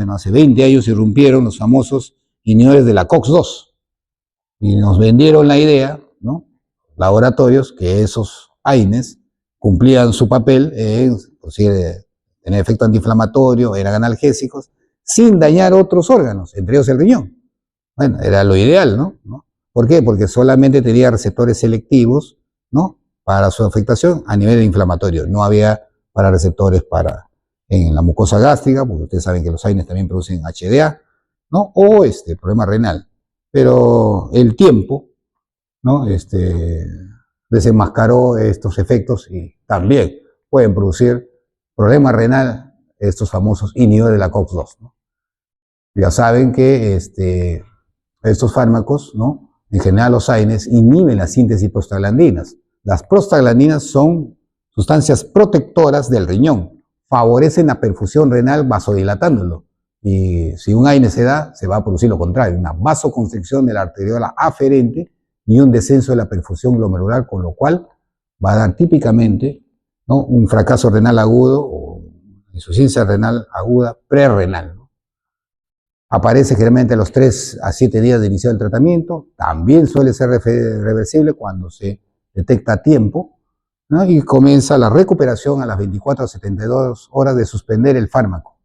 no, hace 20 años irrumpieron los famosos inhibidores de la COX-2 y nos vendieron la idea, ¿no?, laboratorios, que esos AINES cumplían su papel en tener efecto antiinflamatorio, eran analgésicos, sin dañar otros órganos, entre ellos el riñón. Bueno, era lo ideal, ¿no? ¿Por qué? Porque solamente tenía receptores selectivos, ¿no?, para su afectación a nivel inflamatorio. No había para receptores en la mucosa gástrica, porque ustedes saben que los AINES también producen HDA, ¿no?, o problema renal. Pero el tiempo, ¿no?, desenmascaró estos efectos y también pueden producir problema renal estos famosos inhibidores de la COX-2, ¿no? Ya saben que estos fármacos, ¿no?, en general los AINES, inhiben la síntesis de prostaglandinas. Las prostaglandinas son sustancias protectoras del riñón, favorecen la perfusión renal vasodilatándolo. Y si un AINE se da, se va a producir lo contrario, una vasoconstricción de la arteriola aferente y un descenso de la perfusión glomerular, con lo cual va a dar típicamente, ¿no?, un fracaso renal agudo o insuficiencia renal aguda prerrenal, ¿no? Aparece generalmente a los 3 a 7 días de iniciar el tratamiento. También suele ser reversible cuando se detecta a tiempo, ¿no? Y comienza la recuperación a las 24 a 72 horas de suspender el fármaco,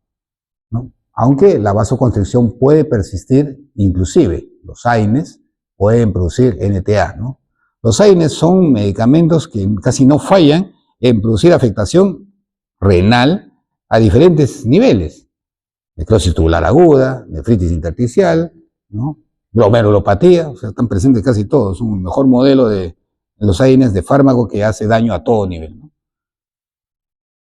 ¿no? Aunque la vasoconstricción puede persistir, inclusive los AINES pueden producir NTA, ¿no? Los AINES son medicamentos que casi no fallan en producir afectación renal a diferentes niveles. Necrosis tubular aguda, nefritis intersticial, ¿no? Glomerulopatía, o sea, están presentes casi todos. Es un mejor modelo de los AINES de fármaco que hace daño a todo nivel, ¿no?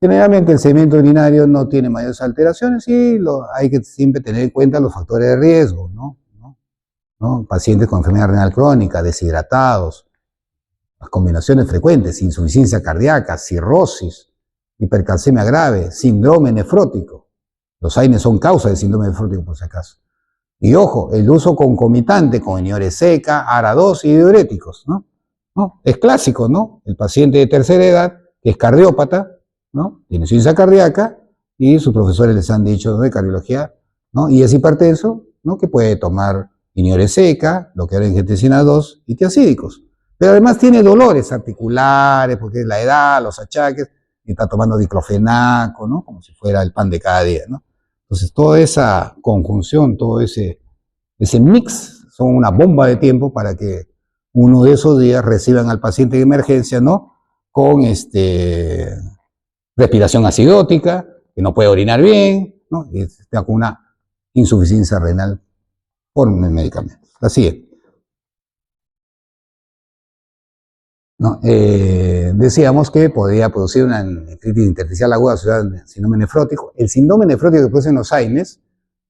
Generalmente el sedimento urinario no tiene mayores alteraciones y hay que siempre tener en cuenta los factores de riesgo, ¿no? Pacientes con enfermedad renal crónica, deshidratados, las combinaciones frecuentes, insuficiencia cardíaca, cirrosis, hipercalcemia grave, síndrome nefrótico. Los AINES son causa de síndrome nefrótico, por si acaso. Y ojo, el uso concomitante con inhibidores seca, ARA2 y diuréticos, ¿no? Es clásico, ¿no? El paciente de tercera edad, que es cardiópata, ¿no? Tiene insuficiencia cardíaca y sus profesores les han dicho, ¿no?, de cardiología, ¿no? Y es hipertenso, ¿no?, que puede tomar inhibidores seca, bloqueadores de angiotensina 2 y tiazídicos. Pero además tiene dolores articulares, porque es la edad, los achaques, y está tomando diclofenaco, ¿no?, como si fuera el pan de cada día, ¿no? Entonces, toda esa conjunción, todo ese mix, son una bomba de tiempo para que uno de esos días reciban al paciente de emergencia, ¿no?, con respiración acidótica, que no puede orinar bien, ¿no?, y está con una insuficiencia renal por el medicamento. La siguiente. ¿No? Decíamos que podría producir una nefritis intersticial aguda asociada al síndrome nefrótico. El síndrome nefrótico que producen los AINES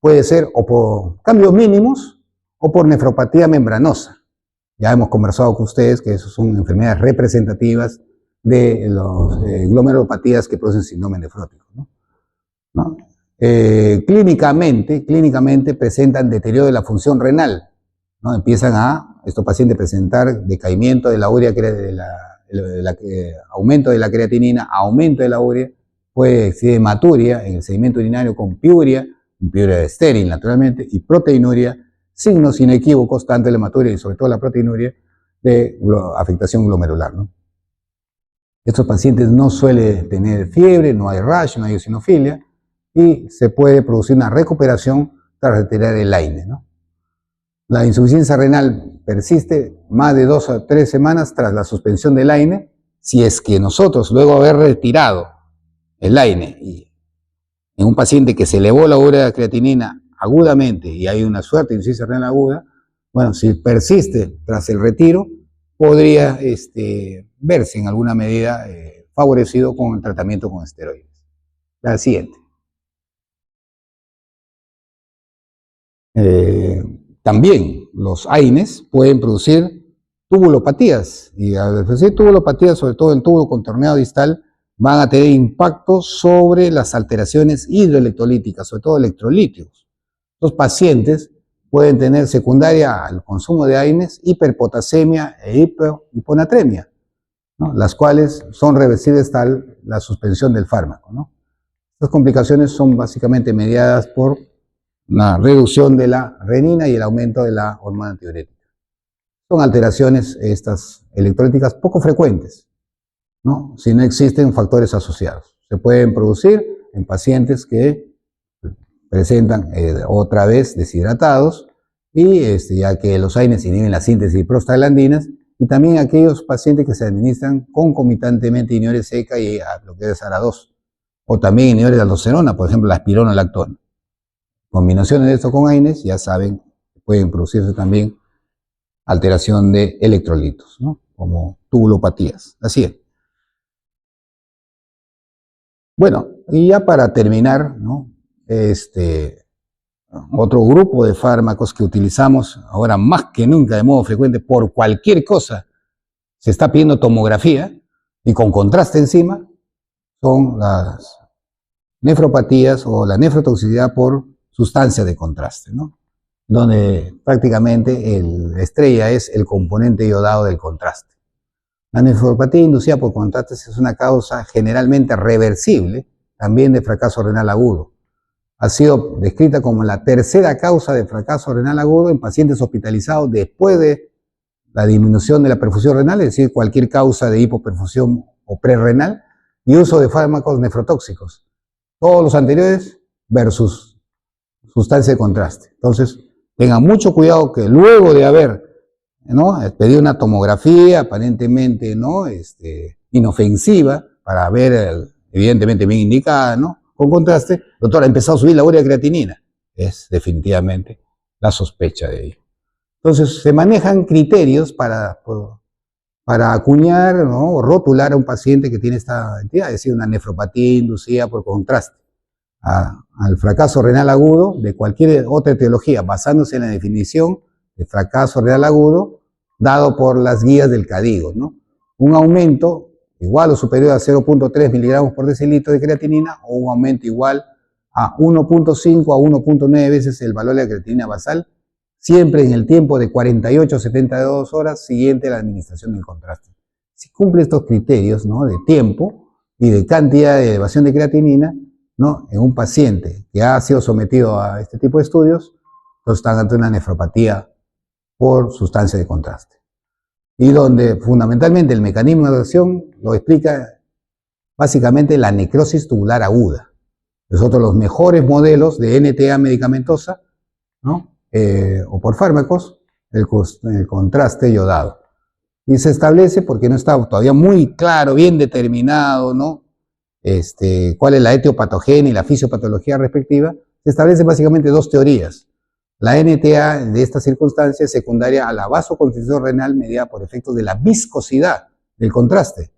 puede ser o por cambios mínimos o por nefropatía membranosa. Ya hemos conversado con ustedes que esas son enfermedades representativas de las glomerulopatías que producen síndrome nefrótico, ¿no? Clínicamente presentan deterioro de la función renal, ¿no? Empiezan estos pacientes a presentar decaimiento de la urea, aumento de la creatinina, aumento de la urea, puede existir hematuria en el sedimento urinario con piuria estéril naturalmente, y proteinuria, signos inequívocos, tanto la hematuria y sobre todo la proteinuria, de afectación glomerular, ¿no? Estos pacientes no suelen tener fiebre, no hay rash, no hay eosinofilia, y se puede producir una recuperación tras retirar el AINE, ¿no? La insuficiencia renal persiste más de 2 a 3 semanas tras la suspensión del AINE. Si es que nosotros, luego de haber retirado el AINE, y en un paciente que se elevó la urea de creatinina agudamente y hay una suerte de insuficiencia renal aguda, bueno, si persiste tras el retiro, podría verse en alguna medida favorecido con el tratamiento con esteroides. La siguiente. También los AINES pueden producir tubulopatías, y al producir tubulopatías, sobre todo el túbulo contorneado distal, van a tener impacto sobre las alteraciones hidroelectrolíticas, sobre todo electrolíticos. Los pacientes pueden tener secundaria al consumo de AINES hiperpotasemia e hiponatremia, ¿no?, las cuales son reversibles hasta la suspensión del fármaco, ¿no? Estas complicaciones son básicamente mediadas por una reducción de la renina y el aumento de la hormona antidiurética. Son alteraciones estas electrolíticas poco frecuentes, ¿no?, si no existen factores asociados. Se pueden producir en pacientes que presentan otra vez deshidratados, y ya que los AINES inhiben la síntesis de prostaglandinas, y también aquellos pacientes que se administran concomitantemente inhibidores seca y bloqueadores ARA2, o también inhibidores de aldosterona, por ejemplo la aspirona o lactona. Combinaciones de esto con AINES, ya saben, pueden producirse también alteración de electrolitos, ¿no?, como tubulopatías. Así es. Bueno, y ya para terminar, ¿no?, otro grupo de fármacos que utilizamos ahora más que nunca de modo frecuente por cualquier cosa, se está pidiendo tomografía y con contraste encima, son las nefropatías o la nefrotoxicidad por sustancia de contraste, ¿no?, donde prácticamente la estrella es el componente iodado del contraste. La nefropatía inducida por contrastes es una causa generalmente reversible, también de fracaso renal agudo. Ha sido descrita como la tercera causa de fracaso renal agudo en pacientes hospitalizados después de la disminución de la perfusión renal, es decir, cualquier causa de hipoperfusión o prerrenal, y uso de fármacos nefrotóxicos. Todos los anteriores versus sustancia de contraste. Entonces, tengan mucho cuidado que luego de haber, ¿no?, pedido una tomografía aparentemente, ¿no?, inofensiva, para ver, evidentemente bien indicada, ¿no?, con contraste, doctor, ha empezado a subir la urea creatinina. Es definitivamente la sospecha de ello. Entonces, se manejan criterios para acuñar, ¿no?, o rotular a un paciente que tiene esta entidad, es decir, una nefropatía inducida por contraste al fracaso renal agudo de cualquier otra etiología, basándose en la definición de fracaso renal agudo dado por las guías del KDIGO, ¿no? Un aumento igual o superior a 0.3 miligramos por decilitro de creatinina, o un aumento igual a 1.5 a 1.9 veces el valor de la creatinina basal, siempre en el tiempo de 48 a 72 horas siguiente a la administración del contraste. Si cumple estos criterios, ¿no?, de tiempo y de cantidad de elevación de creatinina, ¿no?, en un paciente que ha sido sometido a este tipo de estudios, entonces están ante una nefropatía por sustancia de contraste. Y donde fundamentalmente el mecanismo de acción lo explica básicamente la necrosis tubular aguda. Es otro de los mejores modelos de NTA medicamentosa, ¿no?, o por fármacos, el contraste iodado. Y se establece, porque no está todavía muy claro, bien determinado, ¿no?, cuál es la etiopatogenia y la fisiopatología respectiva, se establecen básicamente dos teorías. La NTA de esta circunstancia es secundaria a la vasoconstricción renal mediada por efectos de la viscosidad del contraste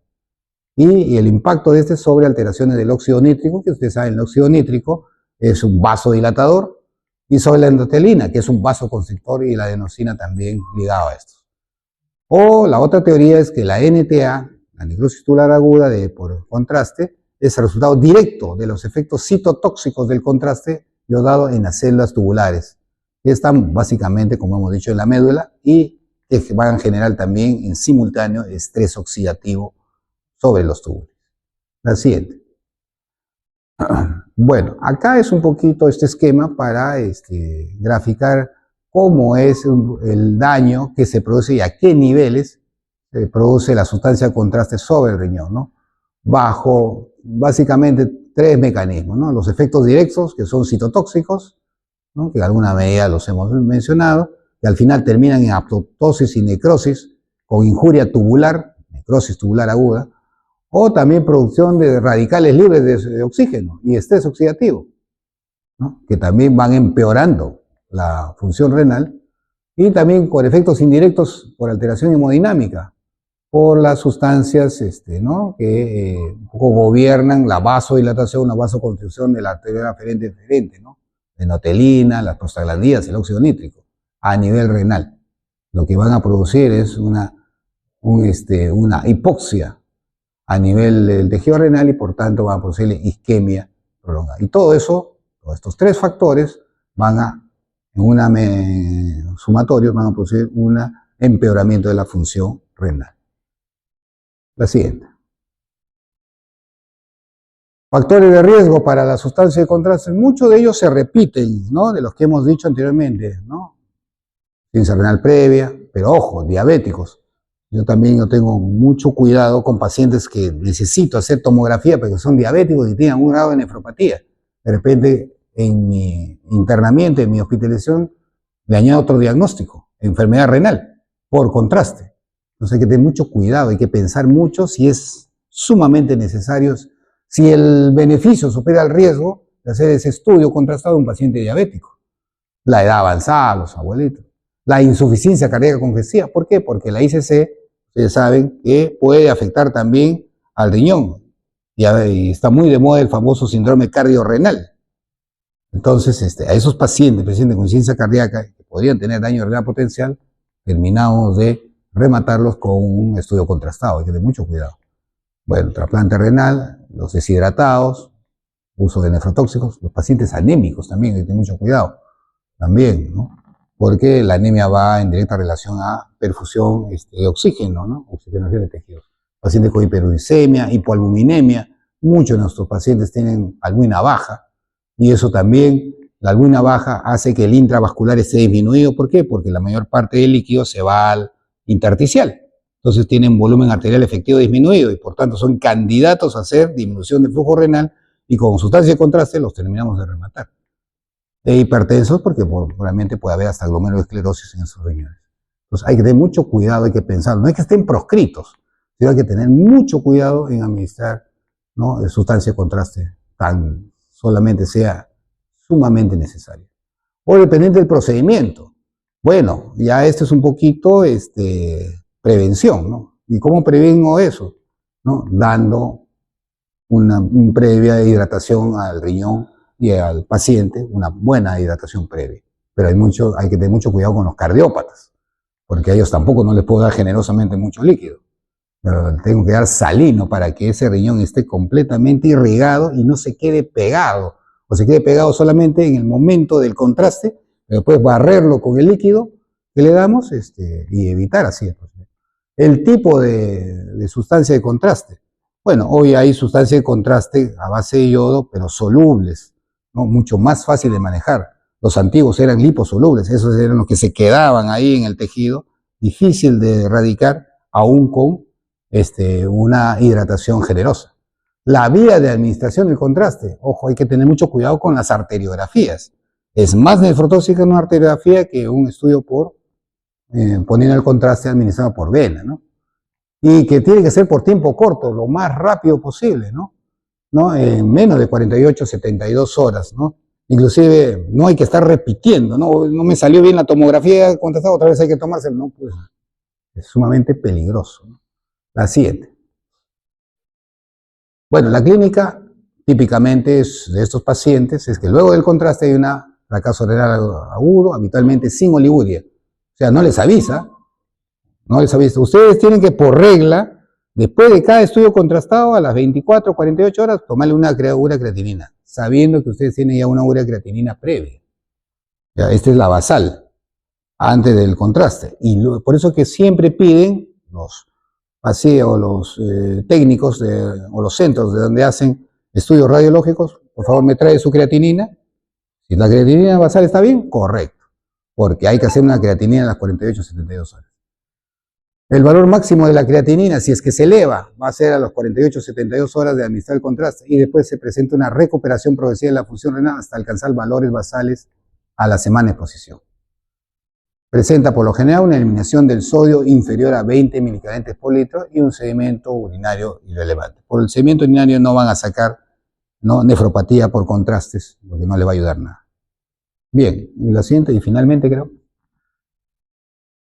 y el impacto de este sobre alteraciones del óxido nítrico, que ustedes saben, el óxido nítrico es un vasodilatador, y sobre la endotelina, que es un vasoconstrictor, y la adenosina también ligado a esto. O la otra teoría es que la NTA, la necrosis tubular aguda por contraste, es el resultado directo de los efectos citotóxicos del contraste iodado en las células tubulares, que están básicamente, como hemos dicho, en la médula, y que van a generar también en simultáneo estrés oxidativo sobre los túbulos. La siguiente. Bueno, acá es un poquito este esquema para graficar cómo es el daño que se produce y a qué niveles se produce la sustancia de contraste sobre el riñón, ¿no?, bajo básicamente tres mecanismos, ¿no? Los efectos directos, que son citotóxicos, ¿no?, que en alguna medida los hemos mencionado, y al final terminan en apoptosis y necrosis con injuria tubular, necrosis tubular aguda, o también producción de radicales libres de oxígeno y estrés oxidativo, ¿no?, que también van empeorando la función renal, y también con efectos indirectos por alteración hemodinámica, por las sustancias ¿no?, que un poco gobiernan la vasodilatación, la vasoconstricción de la arteria aferente, ¿no?, la enotelina, las prostaglandinas, el óxido nítrico, a nivel renal. Lo que van a producir es una hipoxia a nivel del tejido renal, y por tanto van a producir isquemia prolongada. Y todo eso, todos estos tres factores, sumatorios, van a producir un empeoramiento de la función renal. La siguiente. Factores de riesgo para la sustancia de contraste, muchos de ellos se repiten, ¿no?, de los que hemos dicho anteriormente, ¿no? Insuficiencia renal previa, pero ojo, diabéticos. Yo tengo mucho cuidado con pacientes que necesito hacer tomografía porque son diabéticos y tienen un grado de nefropatía. De repente, en mi internamiento, en mi hospitalización, le añado otro diagnóstico, enfermedad renal, por contraste. Entonces hay que tener mucho cuidado, hay que pensar mucho si es sumamente necesario, si el beneficio supera el riesgo de hacer ese estudio contrastado en un paciente diabético. La edad avanzada, los abuelitos. La insuficiencia cardíaca congestiva. ¿Por qué? Porque la ICC, ustedes saben, que puede afectar también al riñón. Y está muy de moda el famoso síndrome cardiorrenal. Entonces, a esos pacientes con insuficiencia cardíaca que podrían tener daño renal potencial, terminamos de rematarlos con un estudio contrastado. Hay que tener mucho cuidado. Bueno, trasplante renal, los deshidratados, uso de nefrotóxicos, los pacientes anémicos también hay que tener mucho cuidado. También, ¿no? Porque la anemia va en directa relación a perfusión de oxígeno, ¿no? Oxigenación de tejidos. Pacientes con hiperuricemia, hipoalbuminemia, muchos de nuestros pacientes tienen albumina baja, y eso también, la albumina baja hace que el intravascular esté disminuido. ¿Por qué? Porque la mayor parte del líquido se va al intersticial. Entonces tienen volumen arterial efectivo disminuido y por tanto son candidatos a hacer disminución del flujo renal y con sustancia de contraste los terminamos de rematar. De hipertensos porque probablemente puede haber hasta glomerulosclerosis en esos riñones. Entonces hay que tener mucho cuidado, hay que pensar, no es que estén proscritos, sino hay que tener mucho cuidado en administrar, ¿no?, sustancia de contraste tan solamente sea sumamente necesaria. O dependiente del procedimiento. Bueno, ya esto es un poquito prevención, ¿no? ¿Y cómo prevengo eso? ¿No? Dando una previa hidratación al riñón y al paciente, una buena hidratación previa. Pero hay que tener mucho cuidado con los cardiópatas, porque a ellos tampoco no les puedo dar generosamente mucho líquido. Pero tengo que dar salino para que ese riñón esté completamente irrigado y no se quede pegado, o se quede pegado solamente en el momento del contraste, pero después barrerlo con el líquido que le damos y evitar así. El tipo de sustancia de contraste. Bueno, hoy hay sustancias de contraste a base de yodo, pero solubles, ¿no? Mucho más fácil de manejar. Los antiguos eran liposolubles, esos eran los que se quedaban ahí en el tejido, difícil de erradicar, aún con una hidratación generosa. La vía de administración del contraste, ojo, hay que tener mucho cuidado con las arteriografías. Es más nefrotóxica una arteriografía que un estudio poniendo el contraste administrado por vena, ¿no? Y que tiene que ser por tiempo corto, lo más rápido posible, ¿no? En menos de 48, 72 horas, ¿no? Inclusive no hay que estar repitiendo, ¿no? No me salió bien la tomografía contrastada, otra vez hay que tomárselo, ¿no? Pues es sumamente peligroso, ¿no? La siguiente. Bueno, la clínica típicamente de estos pacientes es que luego del contraste hay una fracaso renal agudo, habitualmente sin oliguria. O sea, no les avisa. Ustedes tienen que, por regla, después de cada estudio contrastado, a las 24 o 48 horas, tomarle una urea creatinina, sabiendo que ustedes tienen ya una urea creatinina previa. Ya, esta es la basal, antes del contraste. Y por eso que siempre piden los técnicos o los centros de donde hacen estudios radiológicos, por favor me trae su creatinina. Si la creatinina basal está bien, correcto, porque hay que hacer una creatinina a las 48 o 72 horas. El valor máximo de la creatinina, si es que se eleva, va a ser a las 48 o 72 horas de administrar el contraste y después se presenta una recuperación progresiva de la función renal hasta alcanzar valores basales a la semana de exposición. Presenta por lo general una eliminación del sodio inferior a 20 milicalentes por litro y un sedimento urinario irrelevante. Por el sedimento urinario no van a sacar, ¿no?, nefropatía por contrastes, porque no le va a ayudar nada. Bien, y la siguiente, y finalmente creo,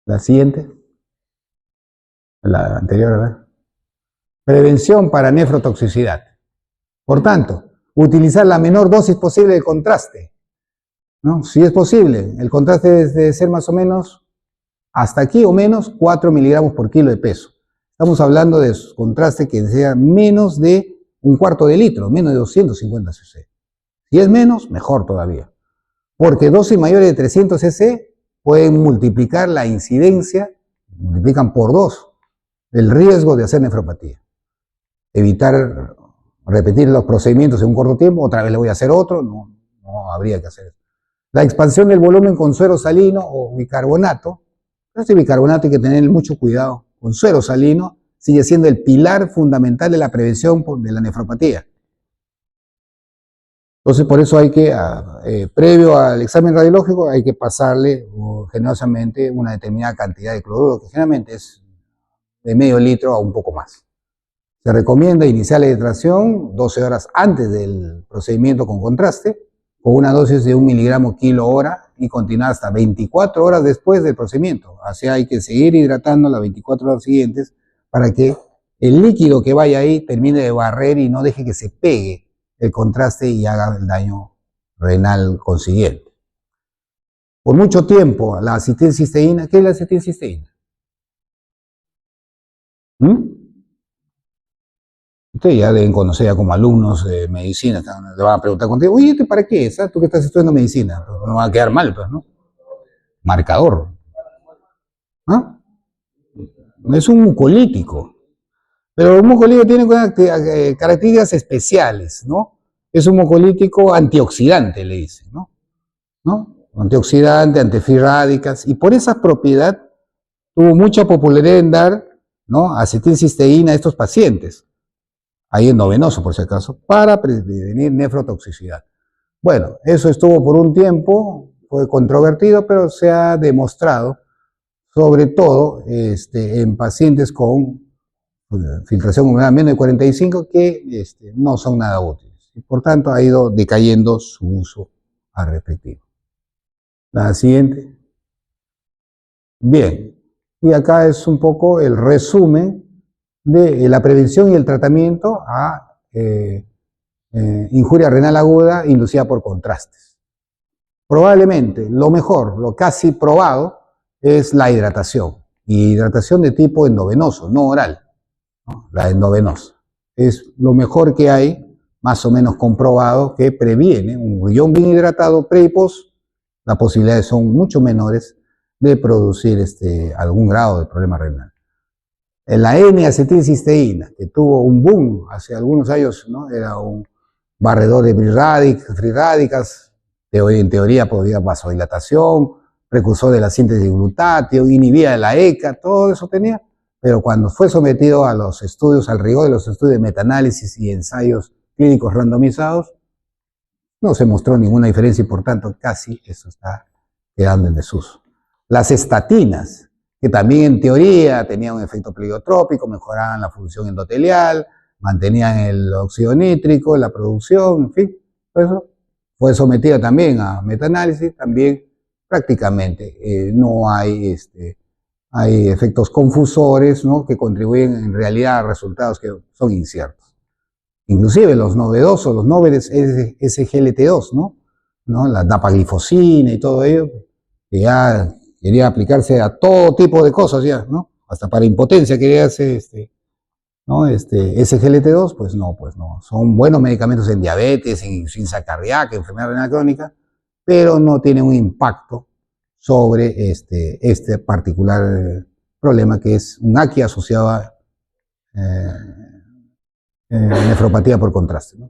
la siguiente, la anterior, a ver. Prevención para nefrotoxicidad. Por tanto, utilizar la menor dosis posible de contraste, ¿no? Si es posible, el contraste debe ser más o menos, hasta aquí o menos, 4 miligramos por kilo de peso. Estamos hablando de contraste que sea menos de un cuarto de litro, menos de 250 cc. Si es menos, mejor todavía. Porque dosis mayores de 300 cc pueden multiplicar la incidencia, multiplican por 2 el riesgo de hacer nefropatía. Evitar repetir los procedimientos en un corto tiempo, otra vez le voy a hacer otro, no habría que hacer eso. La expansión del volumen con suero salino o bicarbonato. Este bicarbonato hay que tener mucho cuidado. Con suero salino sigue siendo el pilar fundamental de la prevención de la nefropatía. Entonces, por eso hay que, previo al examen radiológico, hay que pasarle generosamente una determinada cantidad de cloruro, que generalmente es de medio litro a un poco más. Se recomienda iniciar la hidratación 12 horas antes del procedimiento con contraste, con una dosis de 1 miligramo kilo hora y continuar hasta 24 horas después del procedimiento. Así hay que seguir hidratando las 24 horas siguientes para que el líquido que vaya ahí termine de barrer y no deje que se pegue el contraste y haga el daño renal consiguiente. Por mucho tiempo, la acetilcisteína, ¿qué es la acetilcisteína? Ustedes ya deben conocer ya como alumnos de medicina, le van a preguntar contigo, oye, ¿este para qué es? Tú que estás estudiando medicina, no va a quedar mal, pues, ¿no? Marcador. ¿Ah? Es un mucolítico, pero un mucolítico tiene características especiales, ¿no? Es un mucolítico antioxidante, le dicen, ¿no? Antioxidante, anti-free radicals, y por esa propiedad tuvo mucha popularidad en dar, ¿no?, acetilcisteína a estos pacientes, ahí en Novenoso por si acaso, para prevenir nefrotoxicidad. Bueno, eso estuvo por un tiempo, fue controvertido, pero se ha demostrado, sobre todo en pacientes con filtración glomerular menos de 45, que no son nada útiles. Y por tanto, ha ido decayendo su uso al respectivo. La siguiente. Bien, y acá es un poco el resumen de la prevención y el tratamiento a injuria renal aguda inducida por contrastes. Probablemente lo mejor, lo casi probado, es la hidratación. Y hidratación de tipo endovenoso, no oral, ¿no? La endovenosa. Es lo mejor que hay, más o menos comprobado, que previene un riñón bien hidratado pre y post. Las posibilidades son mucho menores de producir algún grado de problema renal. La N-acetilcisteína, que tuvo un boom hace algunos años, ¿no?, era un barredor de free radicals, en teoría podía vasodilatación, precursor de la síntesis de glutatio, inhibía de la ECA, todo eso tenía, pero cuando fue sometido a los estudios, al rigor de los estudios de metaanálisis y ensayos clínicos randomizados, no se mostró ninguna diferencia y por tanto casi eso está quedando en desuso. Las estatinas, que también en teoría tenían un efecto pleiotrópico, mejoraban la función endotelial, mantenían el óxido nítrico, la producción, en fin, eso fue sometido también a metaanálisis, también prácticamente no hay, hay efectos confusores, ¿no?, que contribuyen en realidad a resultados que son inciertos. Inclusive los novedosos, los noveles SGLT2, ¿no? La dapaglifosina y todo ello, que ya quería aplicarse a todo tipo de cosas ya, ¿no? Hasta para impotencia quería hacer ¿no? SGLT2, pues no. Son buenos medicamentos en diabetes, en insuficiencia cardíaca, enfermedad renal crónica, pero no tienen un impacto sobre este particular problema, que es un AQI asociado a nefropatía por contraste, ¿no?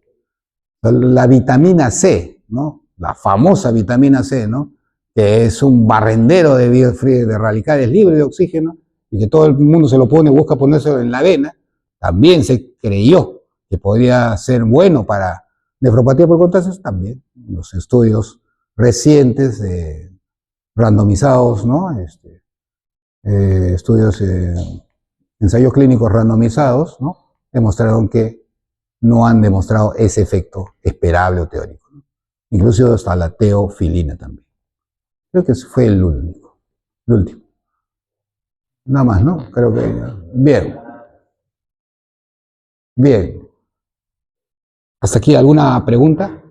La vitamina C, ¿no?, la famosa vitamina C, ¿no?, que es un barrendero de radicales libres de oxígeno y que todo el mundo se lo pone, busca ponérselo en la vena, también se creyó que podría ser bueno para nefropatía por contraste, también los estudios recientes randomizados, ¿no?, estudios, ensayos clínicos randomizados, ¿no?, demostraron que no han demostrado ese efecto esperable o teórico, ¿no? Incluso hasta la teofilina también. Creo que ese fue el único, el último. Nada más, ¿no? Creo que... Bien. Bien. ¿Hasta aquí alguna pregunta?